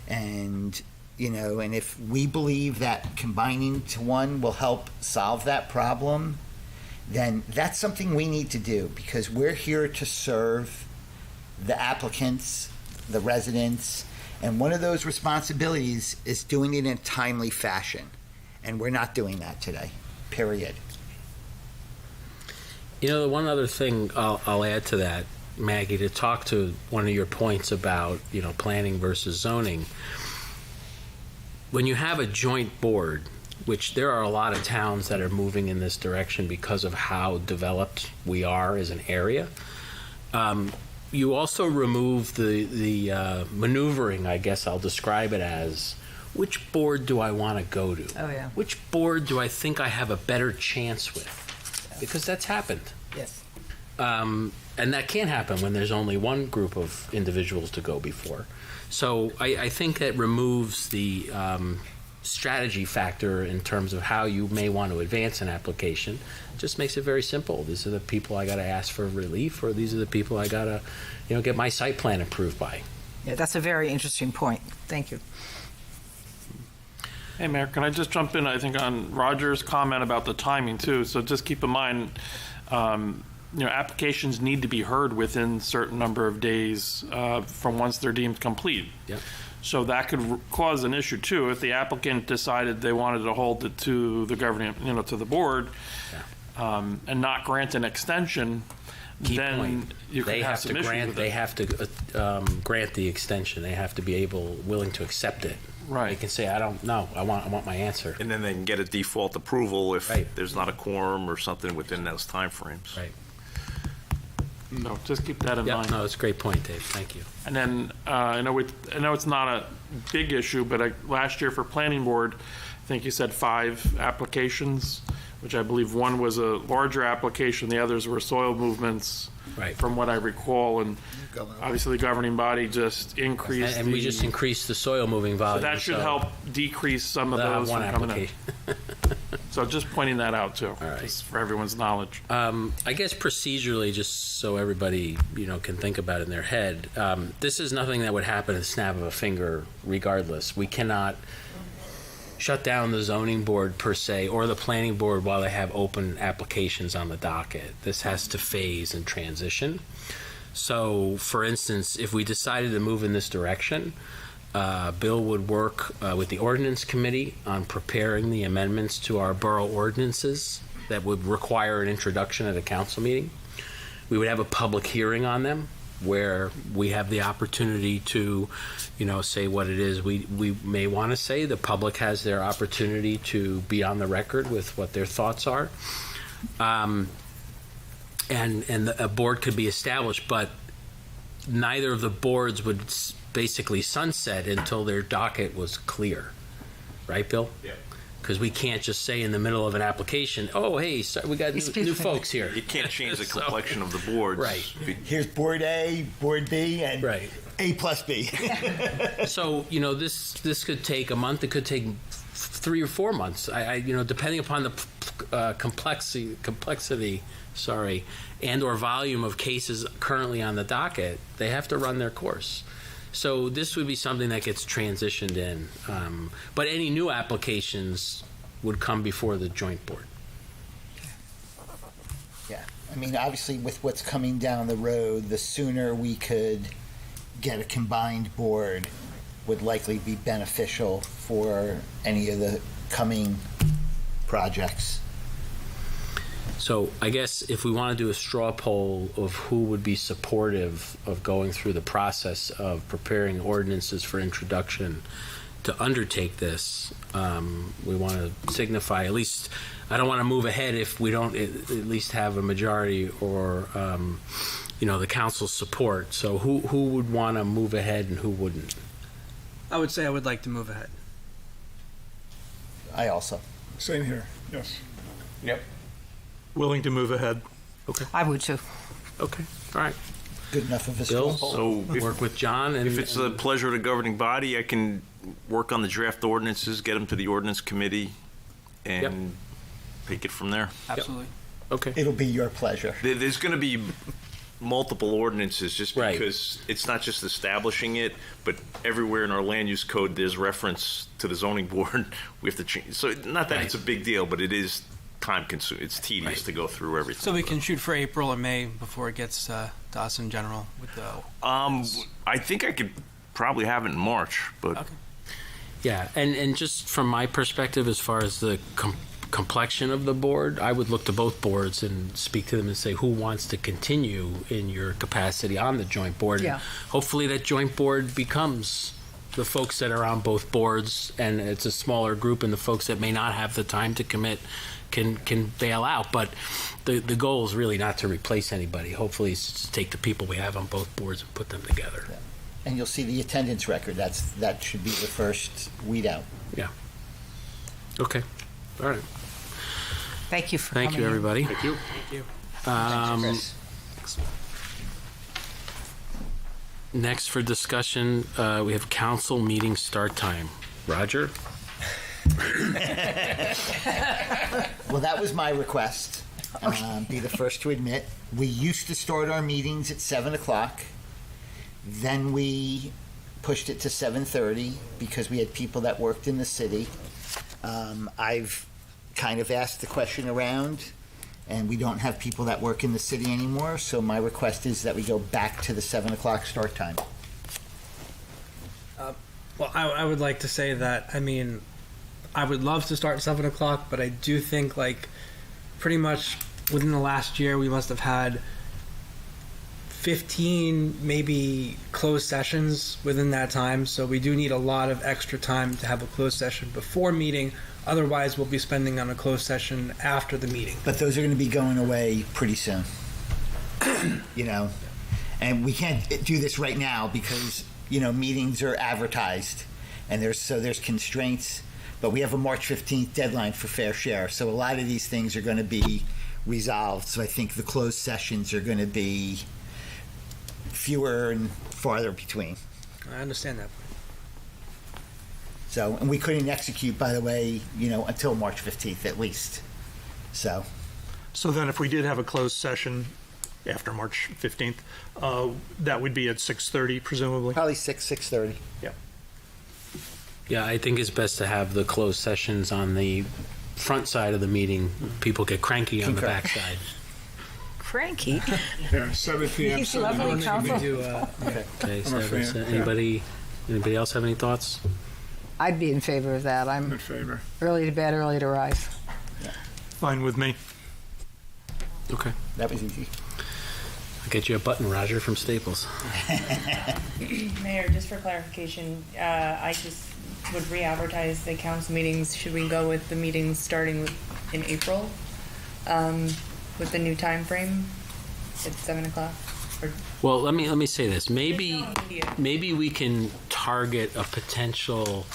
And, and if we believe that combining to one will help solve that problem, then that's something we need to do, because we're here to serve the applicants, the residents, and one of those responsibilities is doing it in a timely fashion. And we're not doing that today, period. The one other thing I'll add to that, Maggie, to talk to one of your points about, planning versus zoning. When you have a joint board, which there are a lot of towns that are moving in this direction because of how developed we are as an area, you also remove the maneuvering, I guess I'll describe it as, which board do I want to go to? Oh, yeah. Which board do I think I have a better chance with? Because that's happened. Yes. And that can't happen when there's only one group of individuals to go before. So I think that removes the strategy factor in terms of how you may want to advance an application. Just makes it very simple. These are the people I got to ask for relief, or these are the people I got to, get my site plan approved by. Yeah, that's a very interesting point. Thank you. Hey, Mayor, can I just jump in, I think, on Roger's comment about the timing, too? So just keep in mind, applications need to be heard within a certain number of days from once they're deemed complete. Yep. So that could cause an issue, too, if the applicant decided they wanted to hold it to the governing, to the board, and not grant an extension. Key then point. you could have some issues with it. They have to grant the extension. They have to be willing to accept it. Right. They can say, I don't know. I want my answer. And then they can get a default approval if Right. there's not a quorum or something within those timeframes. Right. So just keep that in Yeah. mind. No, it's a great point, Dave. Thank you. And then I know it's not a big issue, but last year for planning board, I think you said 5 applications, which I believe one was a larger application, the others were soil movements, Right. from what I recall, and obviously the governing body just increased. And we just increased the soil moving so volume. that should help decrease some of those one from coming in. application. So just pointing that out too, All right. just for everyone's knowledge. I guess procedurally, just so everybody can think about it in their head, this is nothing that would happen at the snap of a finger regardless. We cannot shut down the zoning board per se or the planning board while they have open applications on the docket. This has to phase and transition. So, for instance, if we decided to move in this direction, Bill would work with the ordinance committee on preparing the amendments to our borough ordinances that would require an introduction at a council meeting. We would have a public hearing on them where we have the opportunity to, say what it is we may want to say. The public has their opportunity to be on the record with what their thoughts are. And a board could be established, but neither of the boards would basically sunset until their docket was clear. Right, Bill? Yeah. Because we can't just say in the middle of an application, oh, hey, we got new folks here. You can't change the complexion of the boards. Right. Here's Board A, Board B, and Right. A plus B. So, this could take a month. It could take 3 or 4 months. Depending upon the complexity, and or volume of cases currently on the docket, they have to run their course. So this would be something that gets transitioned in. But any new applications would come before the joint board. Yeah, obviously with what's coming down the road, the sooner we could get a combined board would likely be beneficial for any of the coming projects. So I guess if we want to do a straw poll of who would be supportive of going through the process of preparing ordinances for introduction to undertake this, we want to signify, at least, I don't want to move ahead if we don't at least have a majority or, the council's support. So who would want to move ahead and who wouldn't? I would say I would like to move ahead. I also. Same here, yes. Yep. Willing to move ahead. Okay. I would too. Okay. All right. Good enough of a Bill, straw poll. So work with John. And if it's the pleasure of the governing body, I can work on the draft ordinances, get them to the ordinance committee, and take it from there. Absolutely. Okay. It'll be your pleasure. There's going to be multiple ordinances just Right. because it's not just establishing it, but everywhere in our land use code there's reference to the zoning board. We have to change. So not that Right. it's a big deal, but it is time consuming. It's tedious to go through everything. So we can shoot for April or May before it gets to us in general with the. I think I could probably have it in March, but Okay. Yeah, and just from my perspective, as far as the complexion of the board, I would look to both boards and speak to them and say who wants to continue in your capacity on the joint board. Yeah. And hopefully that joint board becomes the folks that are on both boards, and it's a smaller group, and the folks that may not have the time to commit can bail out. But the goal is really not to replace anybody. Hopefully it's just to take the people we have on both boards and put them together. Yeah. And you'll see the attendance record. That should be the first weed out. Yeah. Okay. All right. Thank you for Thank coming you, in. everybody. Thank you. Chris. Next for discussion, we have council meeting start time. Roger? Well, that was my request. Be the first to admit. We used to start our meetings at 7 o'clock. Then we pushed it to 7:30 because we had people that worked in the city. I've kind of asked the question around, and we don't have people that work in the city anymore, so my request is that we go back to the 7 o'clock start time. Well, I would like to say that, I mean, I would love to start 7 o'clock, but I do think, like, pretty much within the last year, we must have had 15 maybe closed sessions within that time. So we do need a lot of extra time to have a closed session before meeting. Otherwise, we'll be spending on a closed session after the meeting. But those are going to be going away pretty soon. You know, and we can't do this right now because, you know, meetings are advertised and there's constraints, but we have a March 15th deadline for fair share. So a lot of these things are going to be resolved. So I think the closed sessions are going to be fewer and farther between. I understand that. So, and we couldn't execute, by the way, you know, until March 15th at least. So then if we did have a closed session after March 15th, that would be at 6:30 presumably? probably 6:30. Yeah. Yeah, I think it's best to have the closed sessions on the front side of the meeting. People get cranky on the Concur. back side. Cranky. Yeah, 7 p.m. He's 7 lovely, p.m. Council. Okay, I'm a fan, anybody else have any thoughts? I'd be in favor of that. I'm in I'm favor. early to bed, early to rise. Fine with me. Okay. That was easy. I'll get you a button, Roger, from Staples. Mayor, just for clarification, I just would re-advertise the council meetings. Should we go with the meetings starting in April with the new time frame at 7 o'clock? Or Well, let me say this. Maybe we can target a potential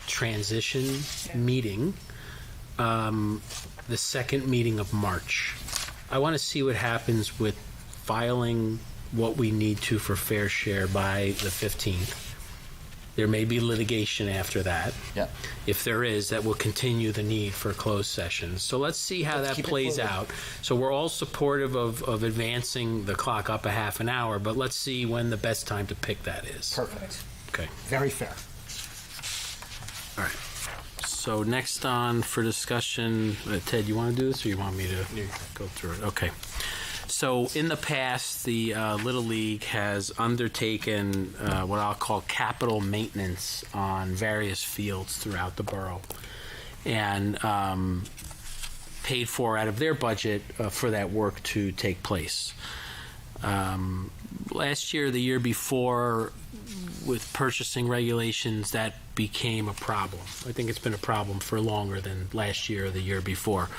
transition meeting, the second meeting of March. I want to see what happens with filing what we need to for fair share by the 15th. There may be litigation after that. Yeah. If there is, that will continue the need for closed sessions. So let's see how that keep it plays fluid. out. So we're all supportive of advancing the clock up a half an hour, but let's see when the best time to pick that is. Perfect. Okay. Very fair. All right. So next on for discussion, Ted, you want to do this or you want me to go through it? Okay. So in the past, the Little League has undertaken what I'll call capital maintenance on various fields throughout the borough and paid for out of their budget for that work to take place. Last year, the year before, with purchasing regulations, that became a problem. I think it's been a problem for longer than last year or the year before.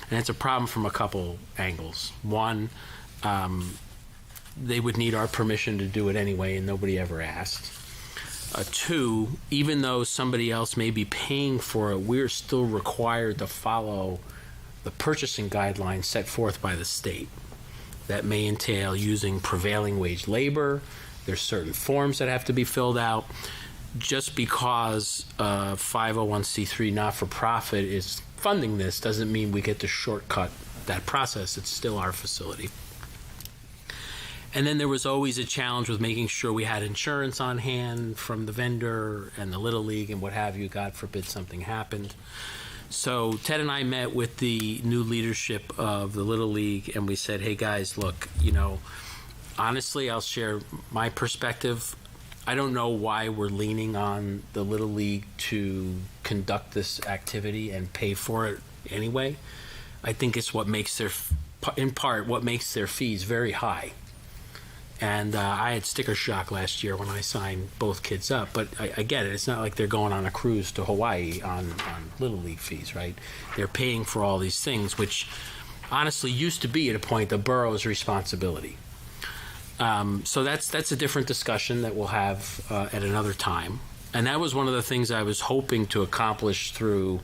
And it's a problem from a couple angles. One, they would need our permission to do it anyway, and nobody ever asked. Two, even though somebody else may be paying for it, we're still required to follow the purchasing guidelines set forth by the state. That may entail using prevailing wage labor. There's certain forms that have to be filled out. Just because 501c3 not-for-profit is funding this doesn't mean we get to shortcut that process. It's still our facility. And then there was always a challenge with making sure we had insurance on hand from the vendor and the Little League and what have you. God forbid something happened. So Ted and I met with the new leadership of the Little League, and we said, hey, guys, look, you know, honestly, I'll share my perspective. I don't know why we're leaning on the Little League to conduct this activity and pay for it anyway. I think it's what makes in part, what makes their fees very high. And I had sticker shock last year when I signed both kids up, but I get it. It's not like they're going on a cruise to Hawaii on Little League fees, right? They're paying for all these things, which honestly used to be at a point the borough's responsibility. So that's a different discussion that we'll have at another time. And that was one of the things I was hoping to accomplish through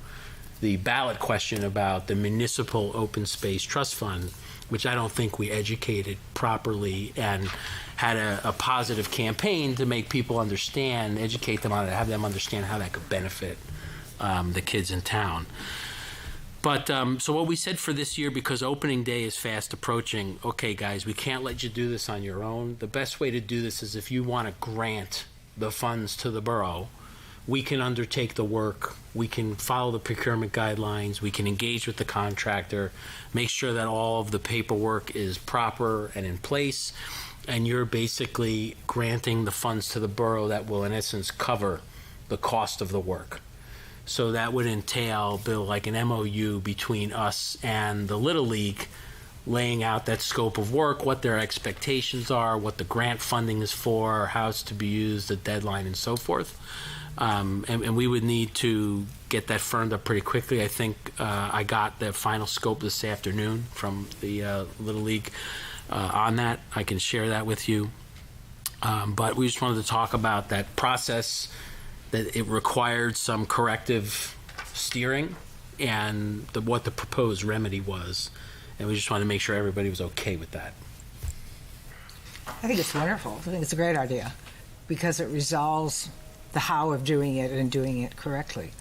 the ballot question about the Municipal Open Space Trust Fund, which I don't think we educated properly and had a positive campaign to make people understand, educate them on it, have them understand how that could benefit the kids in town. But so what we said for this year, because opening day is fast approaching, okay, guys, we can't let you do this on your own. The best way to do this is if you want to grant the funds to the borough, we can undertake the work, we can follow the procurement guidelines, we can engage with the contractor, make sure that all of the paperwork is proper and in place, and you're basically granting the funds to the borough that will, in essence, cover the cost of the work. So that would entail, Bill, like an MOU between us and the Little League, laying out that scope of work, what their expectations are, what the grant funding is for, how it's to be used, the deadline, and so forth. And we would need to get that firmed up pretty quickly. I think I got the final scope this afternoon from the Little League on that. I can share that with you. But we just wanted to talk about that process, that it required some corrective steering, and what the proposed remedy was. And we just wanted to make sure everybody was okay with that. I think it's wonderful. I think it's a great idea because it resolves the how of doing it and doing it correctly.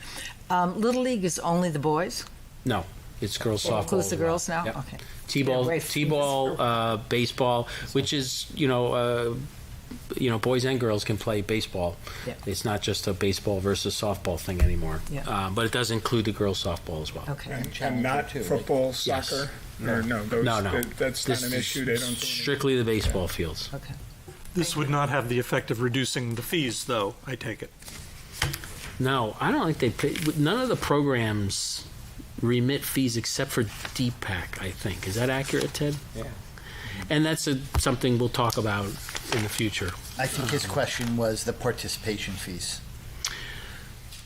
Little League is only the boys? No, it's girls softball. Includes the as well. girls now? Yep. Okay. T-ball, baseball, which is, boys and girls can play baseball. Yeah. It's not just a baseball versus softball thing anymore. Yeah. But it does include the girls softball as well. Okay. And not football, Yes. soccer? No. No, that's not an issue. They don't do strictly the baseball fields. Okay. This would not have the effect of reducing the fees, though, I take it. No, I don't think they pay. None of the programs remit fees except for DPAC, I think. Is that accurate, Ted? Yeah. And that's something we'll talk about in the future. I think his question was the participation fees.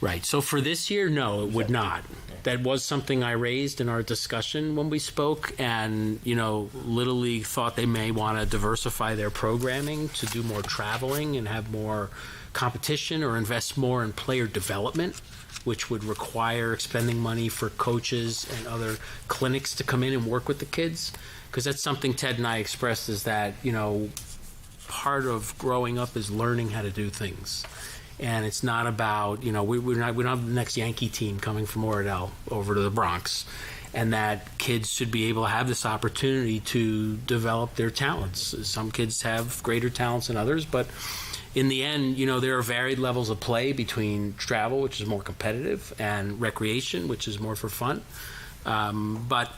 Right. So for this year, no, it would not. That was something I raised in our discussion when we spoke, and Little League thought they may want to diversify their programming to do more traveling and have more competition, or invest more in player development, which would require expending money for coaches and other clinics to come in and work with the kids. Because that's something Ted and I expressed, is that part of growing up is learning how to do things. And it's not about, we don't have the next Yankee team coming from Oradell over to the Bronx, and that kids should be able to have this opportunity to develop their talents. Some kids have greater talents than others, but in the end, there are varied levels of play between travel, which is more competitive, and recreation, which is more for fun. But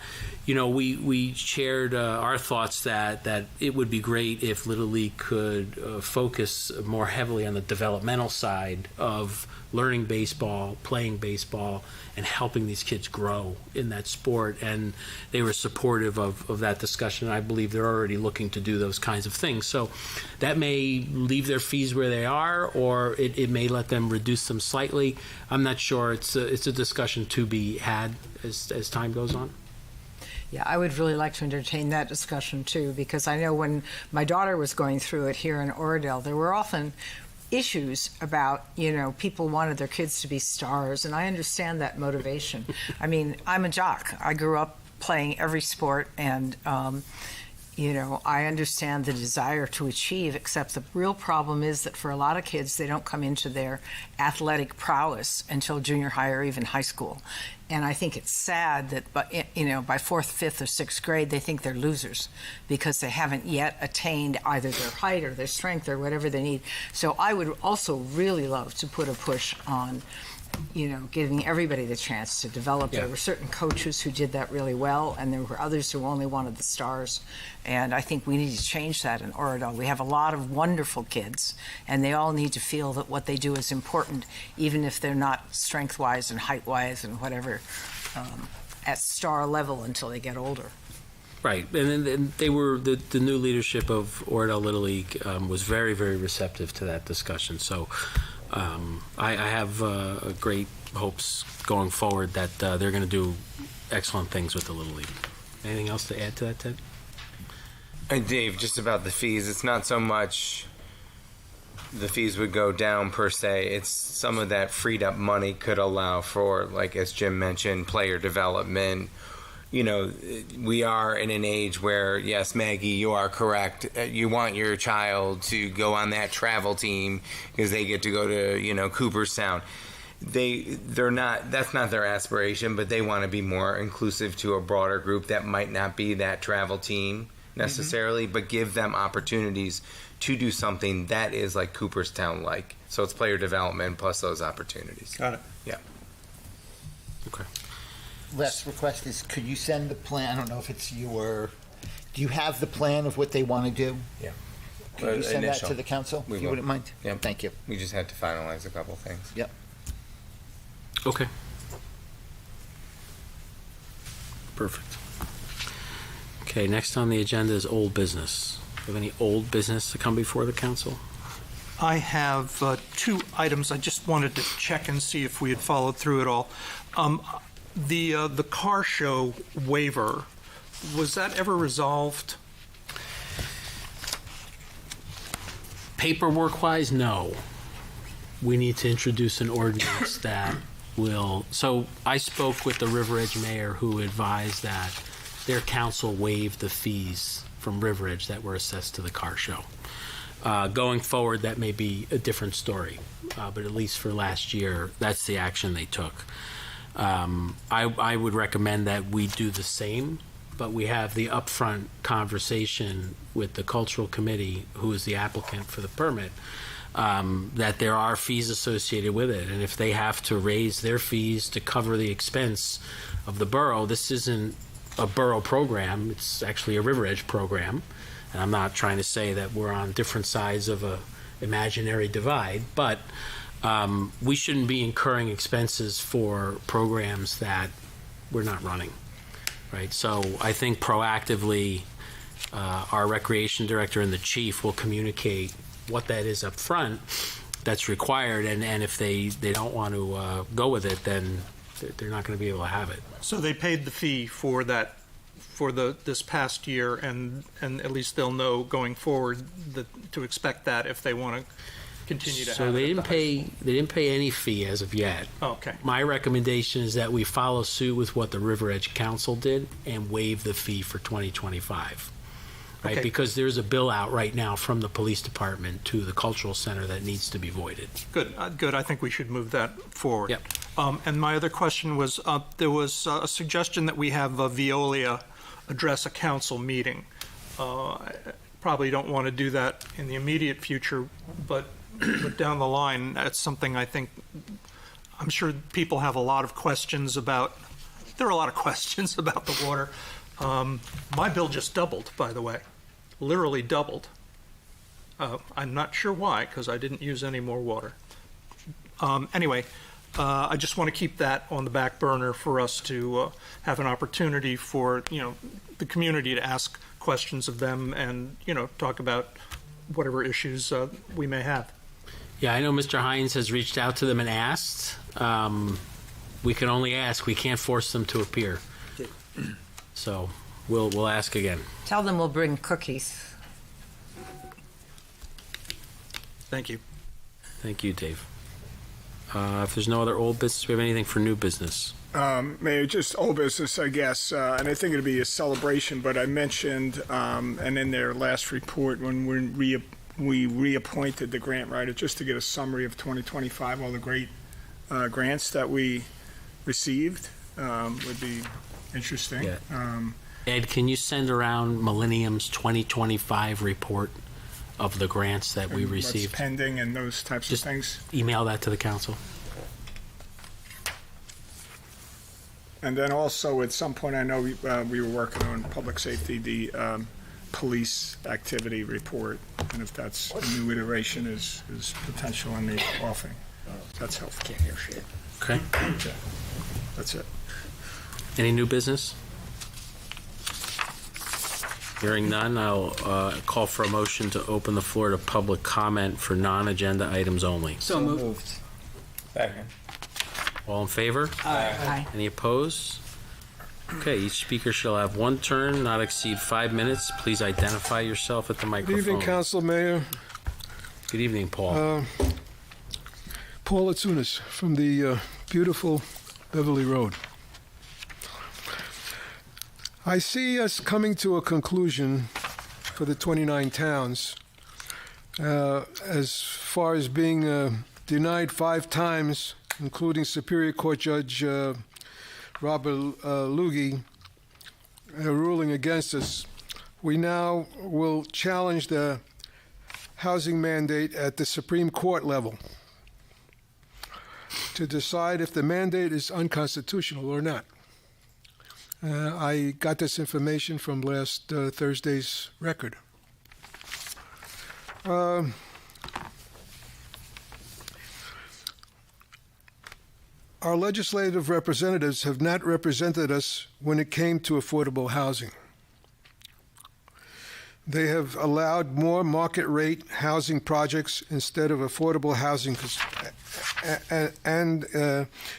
we shared our thoughts that it would be great if Little League could focus more heavily on the developmental side of learning baseball, playing baseball, and helping these kids grow in that sport. And they were supportive of that discussion. I believe they're already looking to do those kinds of things. So that may leave their fees where they are, or it may let them reduce them slightly. I'm not sure. It's a discussion to be had as time goes on. Yeah, I would really like to entertain that discussion too, because I know when my daughter was going through it here in Oradell, there were often issues about, people wanted their kids to be stars, and I understand that motivation. I mean, I'm a jock. I grew up playing every sport, and I understand the desire to achieve, except the real problem is that for a lot of kids, they don't come into their athletic prowess until junior high or even high school. And I think it's sad that, by fourth, fifth, or sixth grade, they think they're losers because they haven't yet attained either their height or their strength or whatever they need. So I would also really love to put a push on, giving everybody the chance to develop. Yeah. There were certain coaches who did that really well, and there were others who only wanted the stars. And I think we need to change that in Oradell. We have a lot of wonderful kids, and they all need to feel that what they do is important, even if they're not strength-wise and height-wise and whatever at star level until they get older. Right, and then they were the new leadership of Oradell Little League was very, very receptive to that discussion. So I have great hopes going forward that they're going to do excellent things with the Little League. Anything else to add to that, Ted? Dave, just about the fees, it's not so much the fees would go down per se. It's some of that freed up money could allow for, like as Jim mentioned, player development. We are in an age where, yes, Maggie, you are correct. You want your child to go on that travel team because they get to go to, Cooperstown. they're not, that's not their aspiration, but they want to be more inclusive to a broader group that might not be that travel team necessarily, but give them opportunities to do something that is like Cooperstown like. So it's player development plus those opportunities. Got it. Yeah. Okay. Last request is, could you send the plan, I don't know if it's do you have the plan of what they want to do? Yeah. Could you send that Initial. to the council, We if you will. wouldn't mind? Yep. Thank you. We just had to finalize a couple things. Yep. Okay. Perfect. Okay, next on the agenda is old business. Do you have any old business to come before the council? I have two items. I just wanted to check and see if we had followed through it all. The car show waiver, was that ever resolved? Paperwork-wise, no. We need to introduce an ordinance that will, so I spoke with the River Edge mayor who advised that their council waived the fees from River Edge that were assessed to the car show. Going forward, that may be a different story, but at least for last year, that's the action they took. I would recommend that we do the same, but we have the upfront conversation with the cultural committee, who is the applicant for the permit, that there are fees associated with it. And if they have to raise their fees to cover the expense of the borough, this isn't a borough program, it's actually a River Edge program. And I'm not trying to say that we're on different sides of a imaginary divide, but we shouldn't be incurring expenses for programs that we're not running. Right, so I think proactively, our recreation director and the chief will communicate what that is up front that's required, and if they don't want to go with it, then they're not going to be able to have it. So they paid the fee for that, for this past year, and at least they'll know going forward to expect that if they want to continue to have it. So they didn't pay any fee as of yet. Okay. My recommendation is that we follow suit with what the River Edge Council did and waive the fee for 2025. Right? Okay. Because there's a bill out right now from the police department to the cultural center that needs to be voided. Good, good. I think we should move that forward. Yep. And my other question was, there was a suggestion that we have Veolia address a council meeting. I probably don't want to do that in the immediate future, but down the line, that's something I think, I'm sure people have a lot of questions about. There are a lot of questions about the water. My bill just doubled, by the way, literally doubled. I'm not sure why, because I didn't use any more water. Anyway, I just want to keep that on the back burner for us to have an opportunity for, the community to ask questions of them and, talk about whatever issues we may have. Yeah, I know Mr. Hines has reached out to them and asked. We can only ask. We can't force them to appear. So we'll ask again. Tell them we'll bring cookies. Thank you. Thank you, Dave. If there's no other old business, do we have anything for new business? Mayor, just old business, I guess, and I think it'll be a celebration, but I mentioned, and in their last report, when we reappointed the grant writer, just to get a summary of 2025, all the great grants that we received would be interesting. Yeah. Ed, can you send around Millennium's 2025 report of the grants that we received? What's pending and those types Just of things. email that to the council. And then also, at some point, I know we were working on public safety, the police activity report, and if that's a new iteration is potential in the offing. That's helpful. Can't hear shit. Okay. That's it. Any new business? Hearing none, I'll call for a motion to open the floor to public comment for non-agenda items only. So moved. Second. All in favor? Aye. Any opposed? Okay, each speaker shall have one turn, not exceed 5 minutes. Please identify yourself at the microphone. Good evening, Council Mayor. Good evening, Paul. Paul Atsunas from the beautiful Beverly Road. I see us coming to a conclusion for the 29 towns as far as being denied 5 times including Superior Court Judge Robert Lugie, ruling against us, we now will challenge the housing mandate at the Supreme Court level to decide if the mandate is unconstitutional or not. I got this information from last Thursday's record. Our legislative representatives have not represented us when it came to affordable housing. They have allowed more market rate housing projects instead of affordable housing,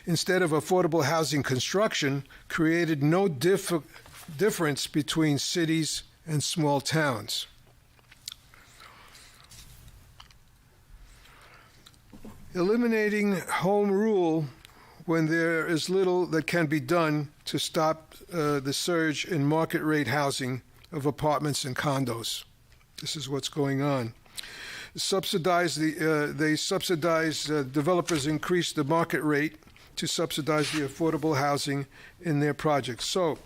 instead of affordable housing construction, created no difference between cities and small towns. Eliminating home rule when there is little that can be done to stop the surge in market rate housing of apartments and condos. This is what's going on. Developers increase the market rate to subsidize the affordable housing in their projects. So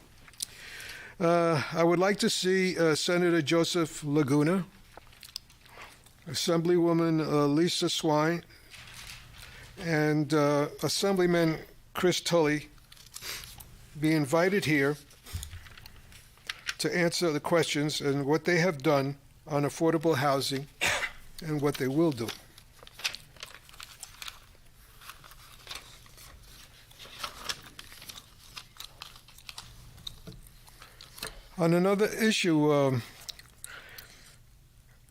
I would like to see Senator Joseph Laguna, Assemblywoman Lisa Swine, and Assemblyman Chris Tully be invited here to answer the questions and what they have done on affordable housing and what they will do. On another issue,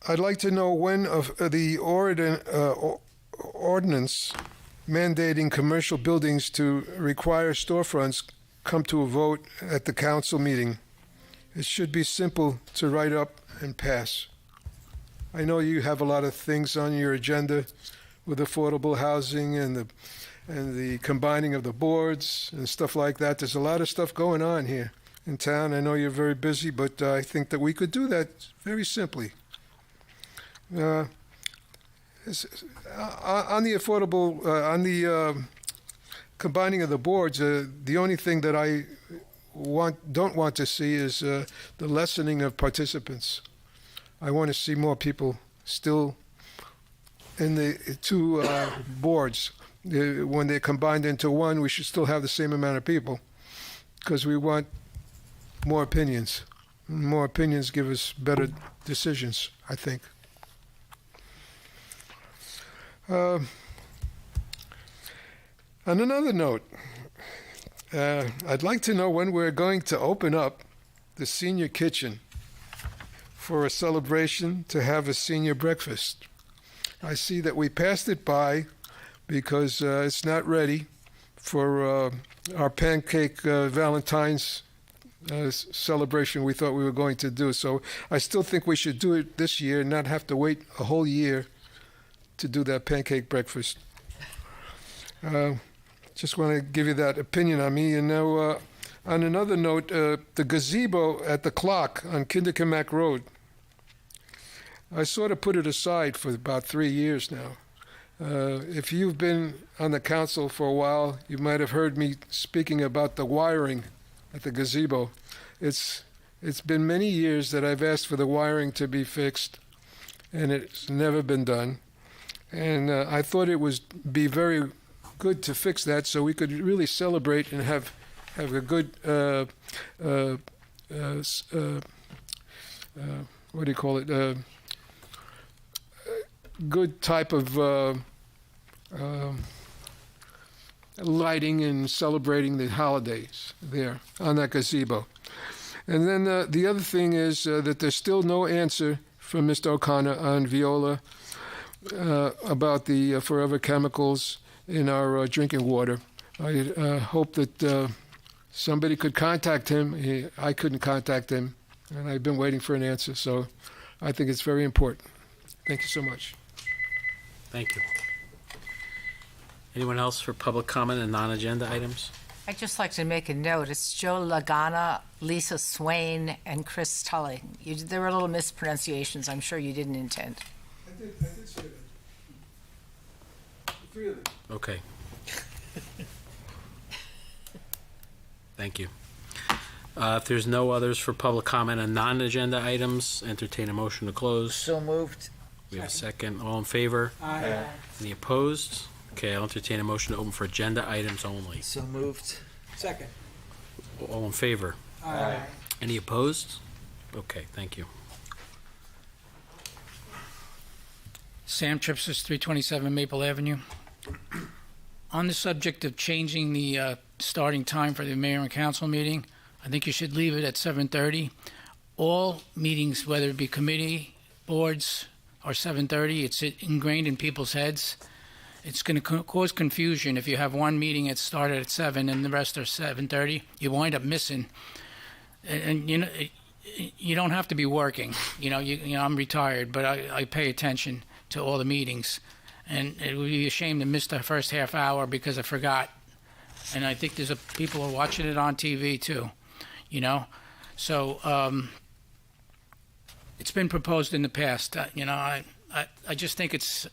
I'd like to know when the ordinance mandating commercial buildings to require storefronts come to a vote at the council meeting. It should be simple to write up and pass. I know you have a lot of things on your agenda with affordable housing and the combining of the boards and stuff like that. There's a lot of stuff going on here in town. I know you're very busy, but I think that we could do that very simply. On the affordable, on the combining of the boards, the only thing that I don't want to see is the lessening of participants. I want to see more people still in the two boards. When they're combined into one, we should still have the same amount of people because we want more opinions. More opinions give us better decisions, I think. On another note, I'd like to know when we're going to open up the senior kitchen for a celebration to have a senior breakfast. I see that we passed it by because it's not ready for our pancake Valentine's celebration we thought we were going to do. So I still think we should do it this year and not have to wait a whole year to do that pancake breakfast. Just want to give you that opinion on me. And now, on another note, the gazebo at the clock on Kinderkamack Road, I sort of put it aside for about 3 years now. If you've been on the council for a while, you might have heard me speaking about the wiring at the gazebo. It's been many years that I've asked for the wiring to be fixed, and it's never been done. And I thought it would be very good to fix that so we could really celebrate and have a good what do you call it? Good type of lighting and celebrating the holidays there on that gazebo. And then the other thing is that there's still no answer from Mr. O'Connor on Viola about the forever chemicals in our drinking water. I hope that somebody could contact him. I couldn't contact him, and I've been waiting for an answer, so I think it's very important. Thank you so much. Thank you. Anyone else for public comment and non-agenda items? I'd just like to make a note. It's Joe Lagana, Lisa Swain, and Chris Tully. There were little mispronunciations I'm sure you didn't intend. I did say that. The three of them. Okay. thank you. If there's no others for public comment on non-agenda items, entertain a motion to close. So moved. We have a second. All in favor? Aye. Any opposed? Okay, I'll entertain a motion to open for agenda items only. So moved. Second. All in favor? Aye. Any opposed? Okay, thank you. Sam Tripsis, 327 Maple Avenue. On the subject of changing the starting time for the mayor and council meeting, I think you should leave it at 7:30. All meetings, whether it be committee, boards, or 7:30, it's ingrained in people's heads. It's going to cause confusion if you have one meeting that started at 7 and the rest are 7:30. You wind up missing. And you know, you don't have to be working. You know, I'm retired, but I pay attention to all the meetings. And it would be a shame to miss the first half hour because I forgot. And I think there's people are watching it on TV too, you know. So it's been proposed in the past. You know, I just think it's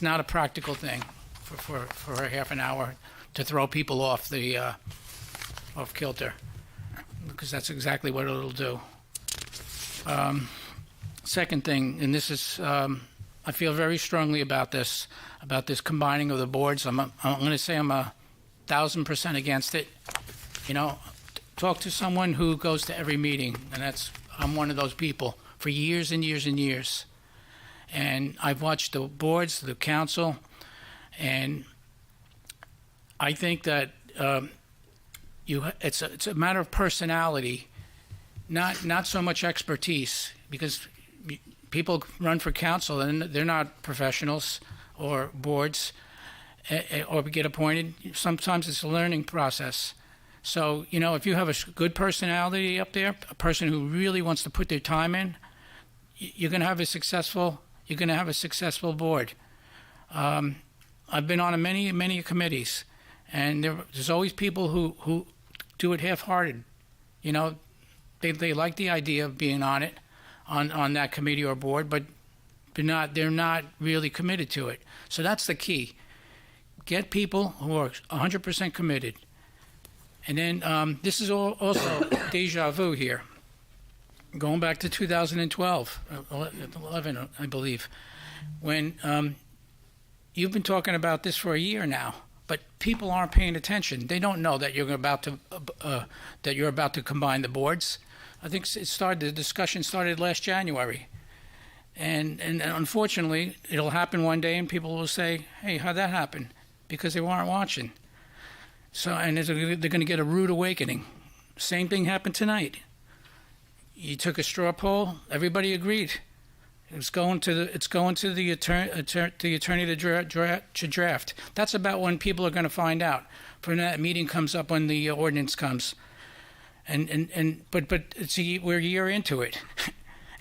not a practical thing for a half an hour to throw people off the off kilter, because that's exactly what it'll do. Second thing, and this is, I feel very strongly about this combining of the boards. I'm going to say I'm 1,000% against it. You know, talk to someone who goes to every meeting, and I'm one of those people for years and years and years. And I've watched the boards, the council, and I think that it's a matter of personality, not so much expertise, because people run for council and they're not professionals or boards or get appointed. Sometimes it's a learning process. So, you know, if you have a good personality up there, a person who really wants to put their time in, you're going to have a successful board. I've been on many committees, and there's always people who do it half-hearted. You know, they like the idea of being on it, on that committee or board, but they're not really committed to it. So that's the key. Get people who are 100% committed. And then this is also deja vu here. Going back to 2012, 11, I believe, when you've been talking about this for a year now, but people aren't paying attention. They don't know that you're about to combine the boards. I think the discussion started last January, and unfortunately, it'll happen one day, and people will say, "Hey, how'd that happen?" Because they weren't watching. So, and they're going to get a rude awakening. Same thing happened tonight. You took a straw poll. Everybody agreed. It's going to the attorney to draft. That's about when people are going to find out. When that meeting comes up, when the ordinance comes, but we're a year into it,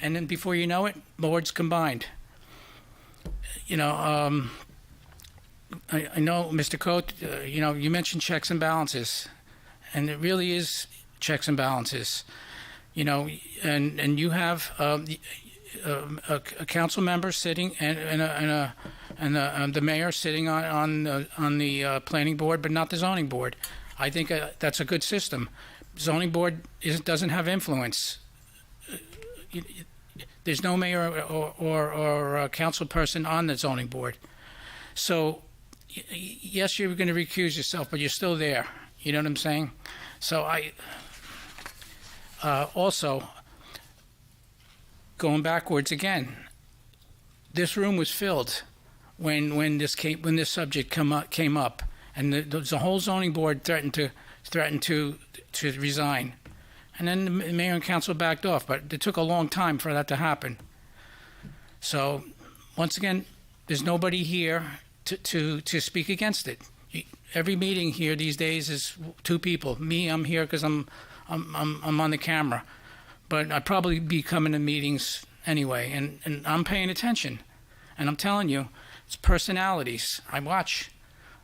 and then before you know it, boards combined. You know, I know, Mr. Coate, you know, you mentioned checks and balances, and it really is checks and balances. You know, and you have a council member sitting and the mayor sitting on the planning board, but not the zoning board. I think that's a good system. Zoning board doesn't have influence. There's no mayor or a council person on the zoning board. So, yes, you're going to recuse yourself, but you're still there. You know what I'm saying? So also, going backwards again, this room was filled when this subject came up, and the whole zoning board threatened to resign, and then the mayor and council backed off. But it took a long time for that to happen. So, once again, there's nobody here to speak against it. Every meeting here these days is two people. Me, I'm here because I'm on the camera, but I'd probably be coming to meetings anyway, and I'm paying attention, and I'm telling you, it's personalities. I watch,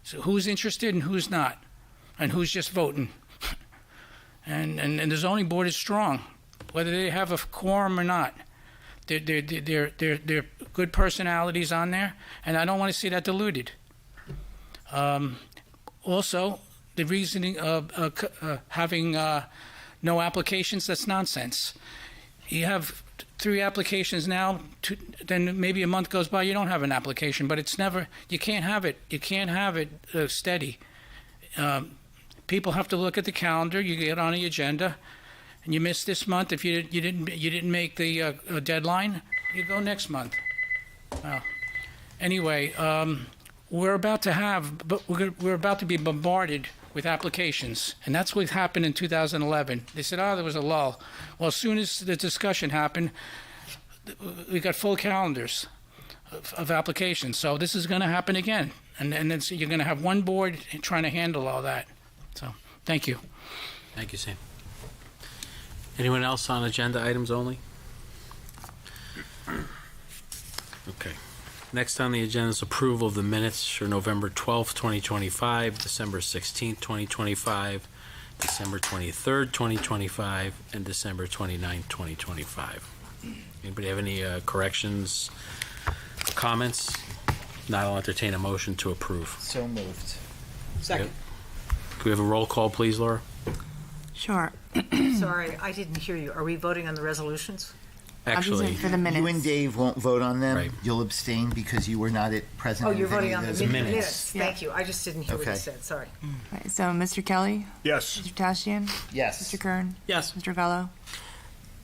so who's interested and who's not, and who's just voting, and the zoning board is strong, whether they have a quorum or not. They're good personalities on there, and I don't want to see that diluted. Also, the reasoning of having no applications, that's nonsense. You have 3 applications now, then maybe a month goes by, you don't have an application, but it's never, you can't have it steady. People have to look at the calendar, you get on the agenda, and you miss this month, if you didn't make the deadline, you go next month. Anyway, we're about to be bombarded with applications, and that's what happened in 2011. They said, there was a lull. Well, as soon as the discussion happened, we got full calendars of applications. So this is going to happen again, and then you're going to have one board trying to handle all that. So, thank you. Thank you, Sam. Anyone else on agenda items only? Okay. Next on the agenda is approval of the minutes for November 12th, 2025, December 16th, 2025, December 23rd, 2025, and December 29th, 2025. Anybody have any corrections, comments? Not, I'll entertain a motion to approve. So moved. Second. Could we have a roll call, please, Laura? Sure. Sorry, I didn't hear you. Are we voting on the resolutions? Actually, For the minutes. You and Dave won't vote on them. Right. You'll abstain because you were not present. Oh, in you're any voting of on the those minutes. Yeah. Thank you. I just didn't hear what you Okay. said. Sorry. Right, so, Mr. Kelly? Yes. Mr. Tashian? Yes. Mr. Kern? Yes. Mr. Gallo?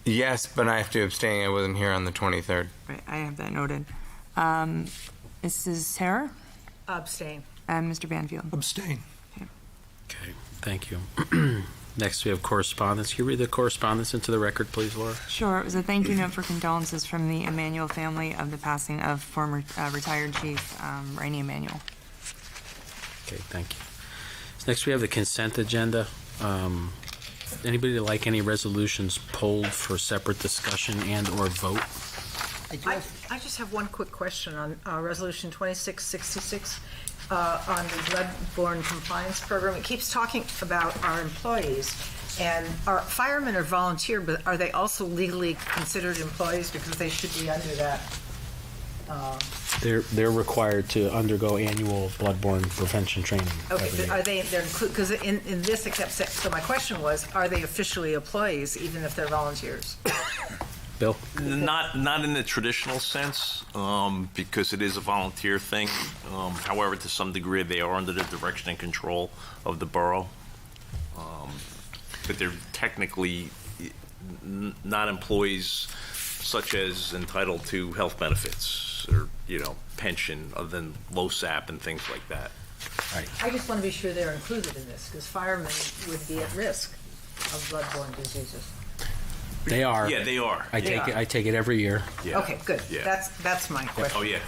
Yes, but I have to abstain. I wasn't here on the 23rd. Right, I have that noted. Mrs. Harrer? Abstain. And Mr. Banfield? Abstain. okay, thank you. Next, we have correspondence. Can you read the correspondence into the record, please, Laura? Sure. It was a thank you note for condolences from the Emanuel family of the passing of former retired Chief Rainey Emanuel. Okay, thank you. So next, we have the consent agenda. Anybody like any resolutions pulled for separate discussion and or vote? I just have one quick question on Resolution 2666 on the bloodborne compliance program. It keeps talking about our employees, and our firemen are volunteer, but are they also legally considered employees because they should be under that? They're required to undergo annual bloodborne prevention training. Okay, every but year. are they, they're included, because in this it kept saying, so my question was, are they officially employees even if they're volunteers? Bill? Not in the traditional sense, because it is a volunteer thing. However, to some degree, they are under the direction and control of the borough. But they're technically not employees, such as entitled to health benefits or, pension, other than LoSAP and things like that. Right. I just want to be sure they're included in this, because firemen would be at risk of bloodborne diseases. They are. Yeah, they are. I take it every year. Yeah. Okay, good. Yeah. That's my question. Oh, yeah.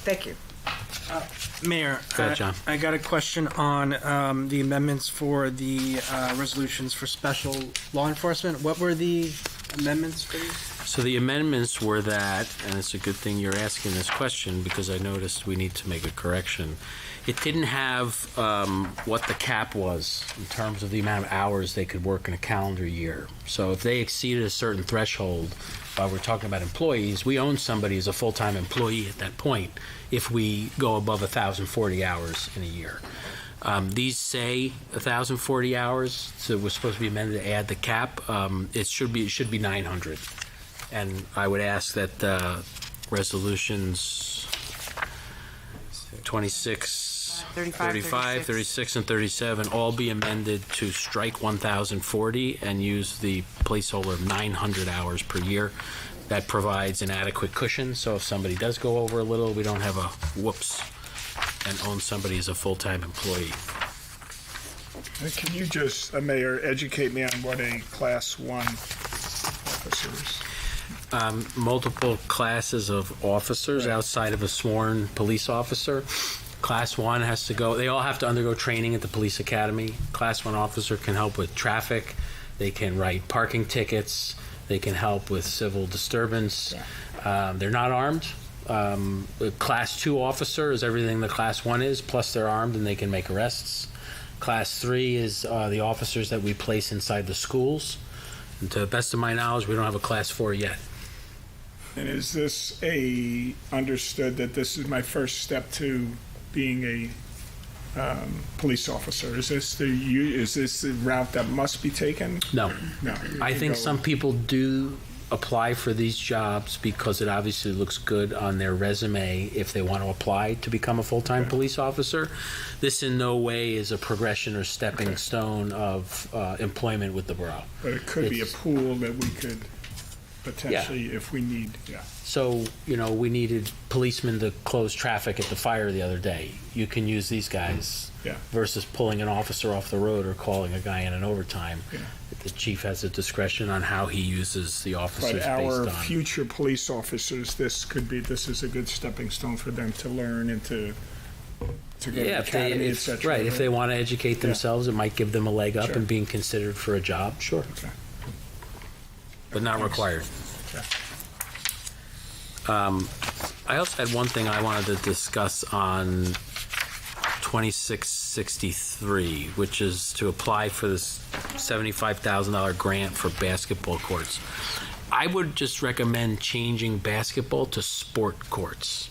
Thank you. Mayor, Go ahead, John. I got a question on the amendments for the resolutions for special law enforcement. What were the amendments for these? So the amendments were that, and it's a good thing you're asking this question because I noticed we need to make a correction. It didn't have what the cap was in terms of the amount of hours they could work in a calendar year. So if they exceeded a certain threshold, while we're talking about employees, we own somebody as a full-time employee at that point if we go above 1,040 hours in a year. These say 1,040 hours, so we're supposed to be amended to add the cap. It should be 900. And I would ask that resolutions 26, 35, 36, and 37 all be amended to strike 1,040 and use the placeholder of 900 hours per year. That provides an adequate cushion, so if somebody does go over a little, we don't have a whoops and own somebody as a full-time employee. Can you just, Mayor, educate me on what a Class 1 officer is? Multiple classes of officers outside of a sworn police officer. Class 1 has to go, they all have to undergo training at the police academy. Class 1 officer can help with traffic. They can write parking tickets. They can help with civil disturbance. They're not armed. The Class 2 officer is everything the Class 1 is, plus they're armed and they can make arrests. Class 3 is the officers that we place inside the schools. And to the best of my knowledge, we don't have a Class 4 yet. And is this understood that this is my first step to being a police officer. Is this the route that must be taken? No. No. I think some people do apply for these jobs because it obviously looks good on their resume if they want to apply to become a full-time police officer. This in no way is a progression or stepping stone of employment with the borough. But it could be a pool that we could potentially, if we need, So, we needed policemen to close traffic at the fire the other day. You can use these guys versus pulling an officer off the road or calling a guy in an overtime. The chief has a discretion on how he uses the officers But our based on. future police officers, this is a good stepping stone for them to learn and to go to the academy, et cetera. Right, if they want to educate themselves, it might give them a leg up Sure. in being considered for a job, sure. Okay. But not required. Okay. I also had one thing I wanted to discuss on 2663, which is to apply for this $75,000 grant for basketball courts. I would just recommend changing basketball to sport courts.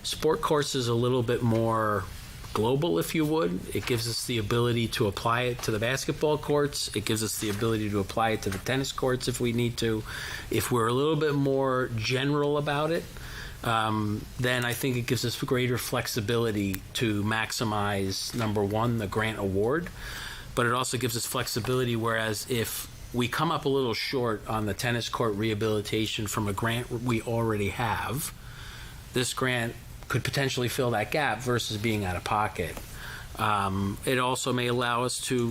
Sport courts is a little bit more global, if you would. It gives us the ability to apply it to the basketball courts. It gives us the ability to apply it to the tennis courts if we need to. If we're a little bit more general about it, then I think it gives us greater flexibility to maximize, number one, the grant award, but it also gives us flexibility, whereas if we come up a little short on the tennis court rehabilitation from a grant we already have, this grant could potentially fill that gap versus being out of pocket. It also may allow us to,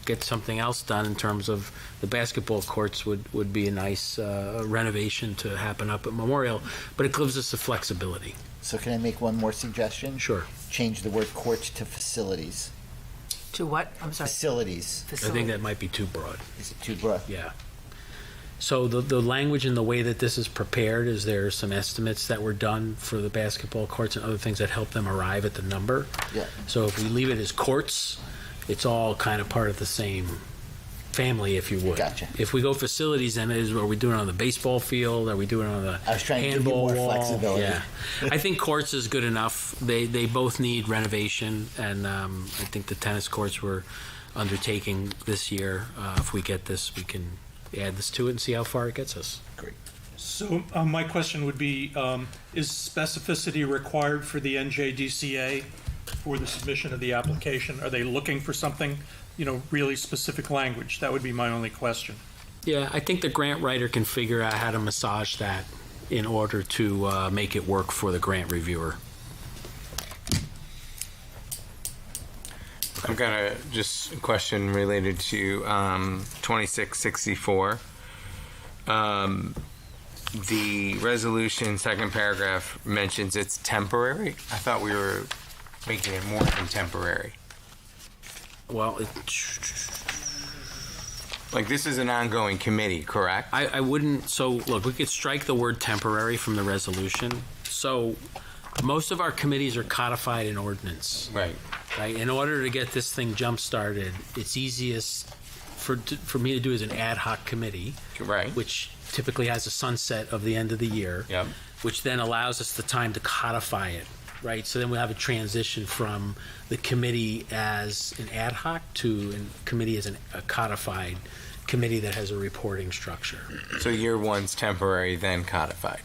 get something else done in terms of the basketball courts would be a nice renovation to happen up at Memorial, but it gives us the flexibility. So can I make one more suggestion? Sure. Change the word courts to facilities. To what? I'm sorry. Facilities. I think that might be too broad. Is it too broad? Yeah. So the language and the way that this is prepared is there are some estimates that were done for the basketball courts and other things that help them arrive at the number. Yeah. So if we leave it as courts, it's all kind of part of the same family, if you would. Gotcha. If we go facilities, then are we doing it on the baseball field? Are we doing it on the I was trying to give you handball more wall? flexibility. Yeah. I think courts is good enough. They both need renovation, and I think the tennis courts we're undertaking this year, if we get this, we can add this to it and see how far it gets us. Great. So my question would be, is specificity required for the NJDCA for the submission of the application? Are they looking for something, really specific language? That would be my only question. Yeah, I think the grant writer can figure out how to massage that in order to make it work for the grant reviewer. I've got a question related to 2664. The resolution, second paragraph, mentions it's temporary. I thought we were making it more than temporary. Well, this is an ongoing committee, correct? I wouldn't, so look, we could strike the word temporary from the resolution. So most of our committees are codified in ordinance. Right. In order to get this thing jump-started, it's easiest for me to do as an ad hoc committee, right, which typically has a sunset of the end of the year, yep, which then allows us the time to codify it, right? So then we have a transition from the committee as an ad hoc to a committee as a codified committee that has a reporting structure. So year one's temporary, then codified.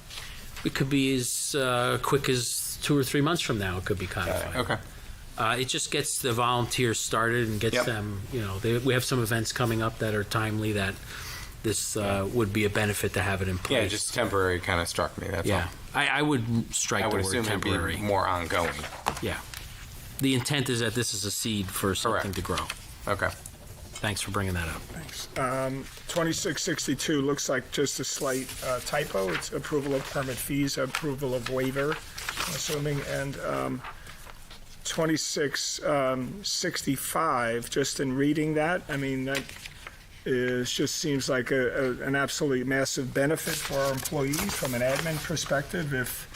It could be as quick as 2 or 3 months from now. It could be codified. Okay. It just gets the volunteers started and gets them, we have some events coming up that are timely that this would be a benefit to have it in place. Yeah, just temporary kind of struck me, that's all. I would strike the word temporary. It'd be more ongoing. Yeah. The intent is that this is a seed for something to grow. Okay. Thanks for bringing that up. Thanks. 2662 looks like just a slight typo. It's approval of permit fees, approval of waiver, I'm assuming, and 2665, just in reading that, that just seems like an absolutely massive benefit for our employees from an admin perspective. If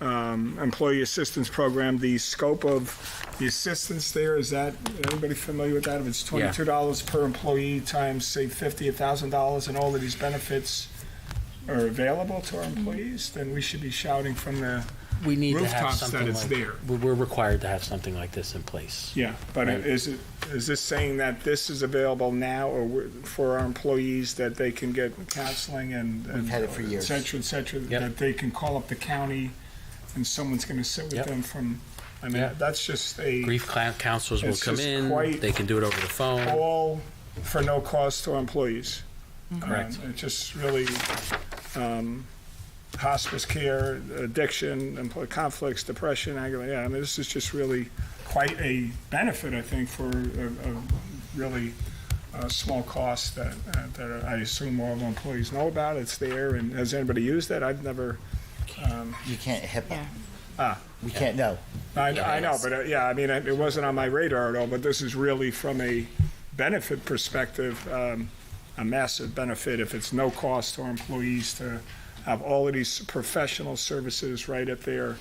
employee assistance program, the scope of the assistance there, is that, anybody familiar with that? If it's $22 per employee times, say, $50,000, $1,000, and all of these benefits are available to our employees, then we should be shouting from the We need to have rooftops something that it's like, there. we're required to have something like this in place. Yeah, but Right. is this saying that this is available now, or for our employees that they can get counseling and We've had it for years. et cetera, Yep. that they can call up the county and someone's going to sit with Yep. them from, I mean, Yep. that's just a, Grief counselors will It's come just in, quite- they can do it over the phone. all for no cost to our employees. Correct. It's just really hospice care, addiction, conflicts, depression, anger. Yeah, I mean, this is just really quite a benefit, I think, for a really small cost that I assume all of our employees know about. It's there, and has anybody used that? I've never. You can't HIPAA. Ah, We can't, no. I know, but yeah, I mean, it wasn't on my radar at all. But this is really, from a benefit perspective, a massive benefit if it's no cost to our employees to have all of these professional services right at their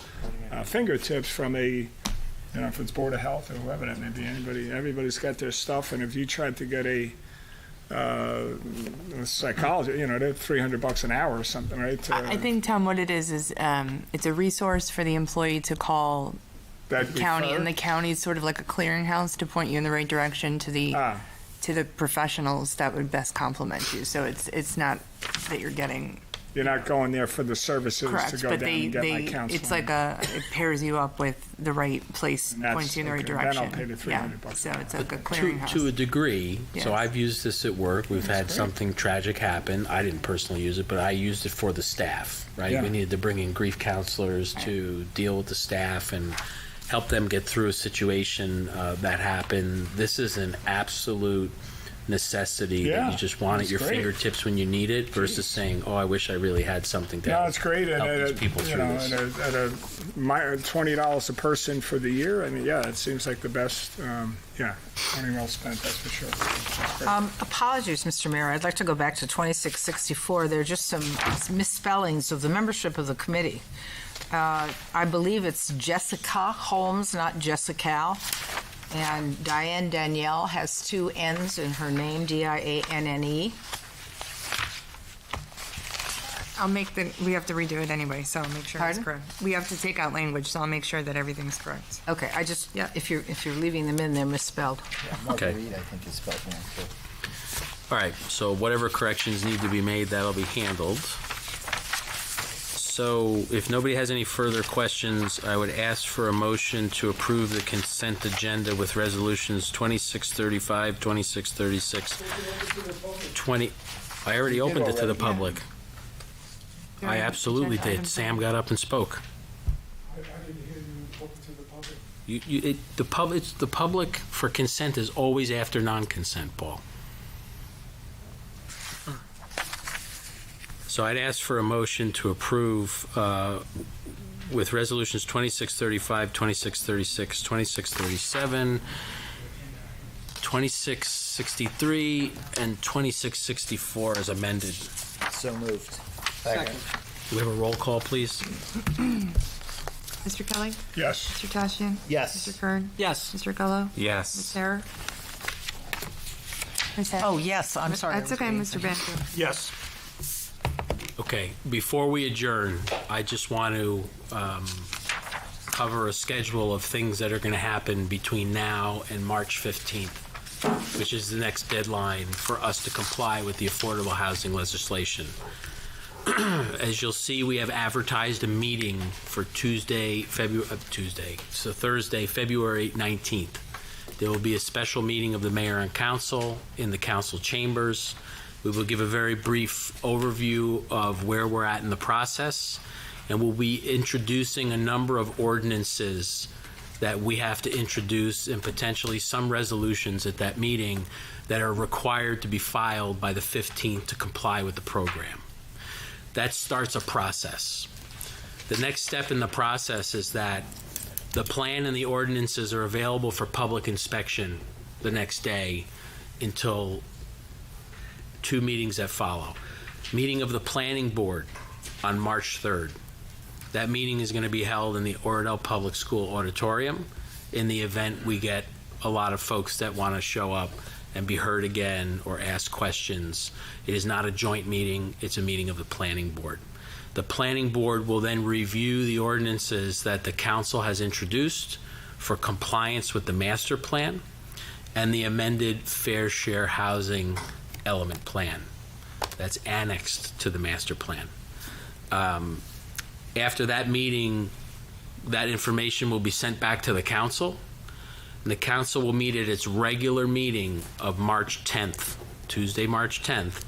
fingertips from if it's Board of Health or whoever that may be, everybody's got their stuff, and if you tried to get a psychologist, they're $300 an hour or something, right? I think, Tom, what it is it's a resource for the employee to call the county, and the county is sort of like a clearinghouse to point you in the right direction to the professionals that would best complement you. So it's not that you're getting. You're not going there for the services Correct, to go but down and get my counseling. it's like it pairs you up with the right place, And that's- points you in the right okay, then direction. I'll pay the $300 so it's like a To clearinghouse. a degree, Yes. so I've used this at work. We've had something tragic happen. I didn't personally use it, but I used it for the staff, right? Yeah. We needed to bring in grief counselors to deal with the staff and help them get through a situation that happened. This is an absolute necessity that Yeah, you just want at it's your great. fingertips when you need it versus saying, oh, I wish I really had something to No, it's great, and help these people through this. at a $20 a person for the year. I mean, yeah, it seems like the best. Money well spent, that's for sure. That's great. Apologies, Mr. Mayor. I'd like to go back to 2664. There are just some misspellings of the membership of the committee. I believe it's Jessica Holmes, not Jessica. And Diane Danielle has two N's in her name, Dianne. We have to redo it anyway, so I'll make sure Pardon? it's correct. We have to take out language, so I'll make sure that everything's correct. Okay, if you're leaving them in, they're misspelled. Okay. Marguerite, I think, is spelled wrong, too. All right, so whatever corrections need to be made, that'll be handled. So if nobody has any further questions, I would ask for a motion to approve the consent agenda with resolutions 2635, 2636, 20. I already opened it to the public. I absolutely did. Sam got up and spoke. I didn't hear you talking to the public. The public for consent is always after non-consent, Paul. So I'd ask for a motion to approve with resolutions 2635, 2636, 2637, 2663, and 2664 as amended. So moved. Second. Do we have a roll call, please? Mr. Kelly? Yes. Mr. Tashian? Yes. Mr. Kern? Yes. Mr. Gullo? Ms. Yes. Sarah? Ms. Head? Oh, yes, I'm sorry. That's okay, Mr. Banfield. Yes. Okay, before we adjourn, I just want to cover a schedule of things that are going to happen between now and March 15th, which is the next deadline for us to comply with the affordable housing legislation. As you'll see, we have advertised a meeting for Thursday, February 19th. There will be a special meeting of the mayor and council in the council chambers. We will give a very brief overview of where we're at in the process, and we'll be introducing a number of ordinances that we have to introduce and potentially some resolutions at that meeting that are required to be filed by the 15th to comply with the program. That starts a process. The next step in the process is that the plan and the ordinances are available for public inspection the next day until 2 meetings that follow. Meeting of the planning board on March 3rd. That meeting is going to be held in the Oradell Public School auditorium in the event we get a lot of folks that want to show up and be heard again or ask questions. It is not a joint meeting, it's a meeting of the planning board. The planning board will then review the ordinances that the council has introduced for compliance with the master plan and the amended fair share housing element plan that's annexed to the master plan. After that meeting, that information will be sent back to the council. And the council will meet at its regular meeting of March 10th, Tuesday, March 10th.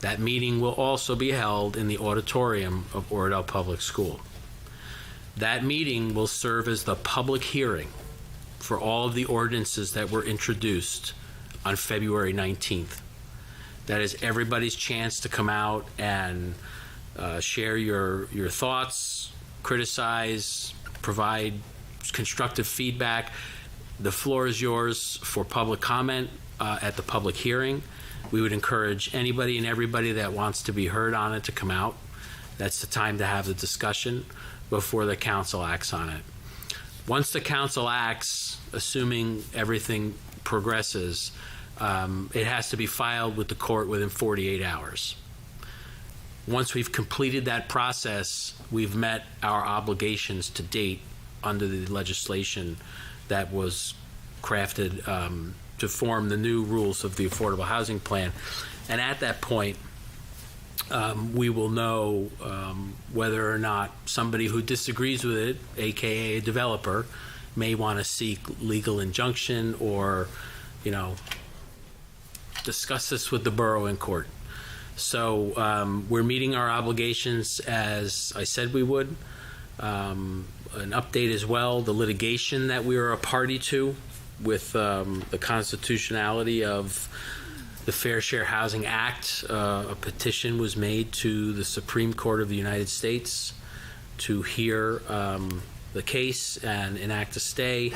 That meeting will also be held in the auditorium of Oradell Public School. That meeting will serve as the public hearing for all of the ordinances that were introduced on February 19th. That is everybody's chance to come out and share your thoughts, criticize, provide constructive feedback. The floor is yours for public comment at the public hearing. We would encourage anybody and everybody that wants to be heard on it to come out. That's the time to have the discussion before the council acts on it. Once the council acts, assuming everything progresses, it has to be filed with the court within 48 hours. Once we've completed that process, we've met our obligations to date under the legislation that was crafted to form the new rules of the affordable housing plan. And at that point, we will know whether or not somebody who disagrees with it, aka a developer, may want to seek legal injunction or, discuss this with the borough in court. So we're meeting our obligations as I said we would. An update as well, the litigation that we are a party to with the constitutionality of the Fair Share Housing Act. A petition was made to the Supreme Court of the United States to hear the case and enact a stay.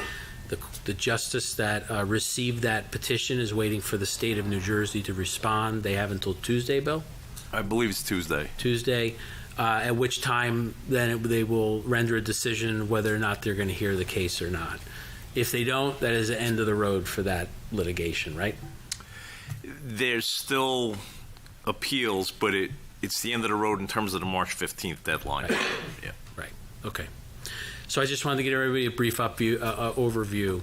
The justice that received that petition is waiting for the state of New Jersey to respond. They have until Tuesday, Bill? I believe it's Tuesday. Tuesday, at which time then they will render a decision whether or not they're going to hear the case or not. If they don't, that is the end of the road for that litigation, right? There's still appeals, but it's the end of the road in terms of the March 15th deadline. Right. Yeah. Right. Okay. So I just wanted to give everybody a brief overview,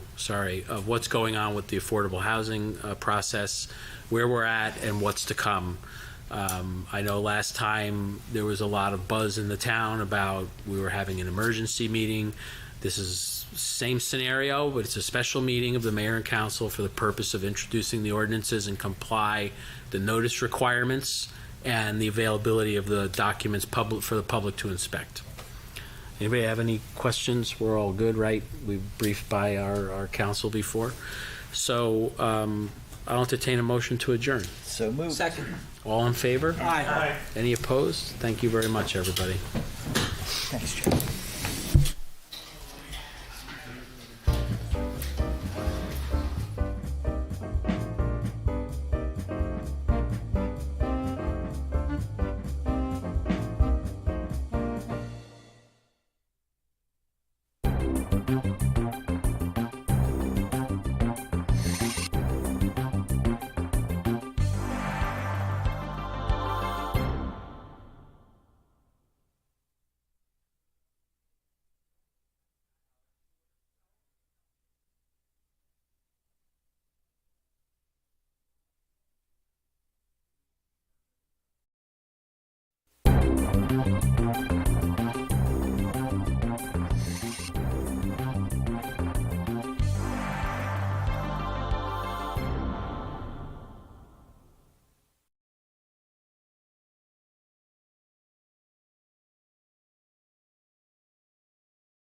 of what's going on with the affordable housing process, where we're at, and what's to come. I know last time there was a lot of buzz in the town about we were having an emergency meeting. This is the same scenario, but it's a special meeting of the mayor and council for the purpose of introducing the ordinances and comply the notice requirements and the availability of the documents for the public to inspect. Anybody have any questions? We're all good, right? We've briefed by our council before. So I'll entertain a motion to adjourn. So moved. Second. All in favor? Aye. Any opposed? Thank you very much, everybody. Thanks, Joe.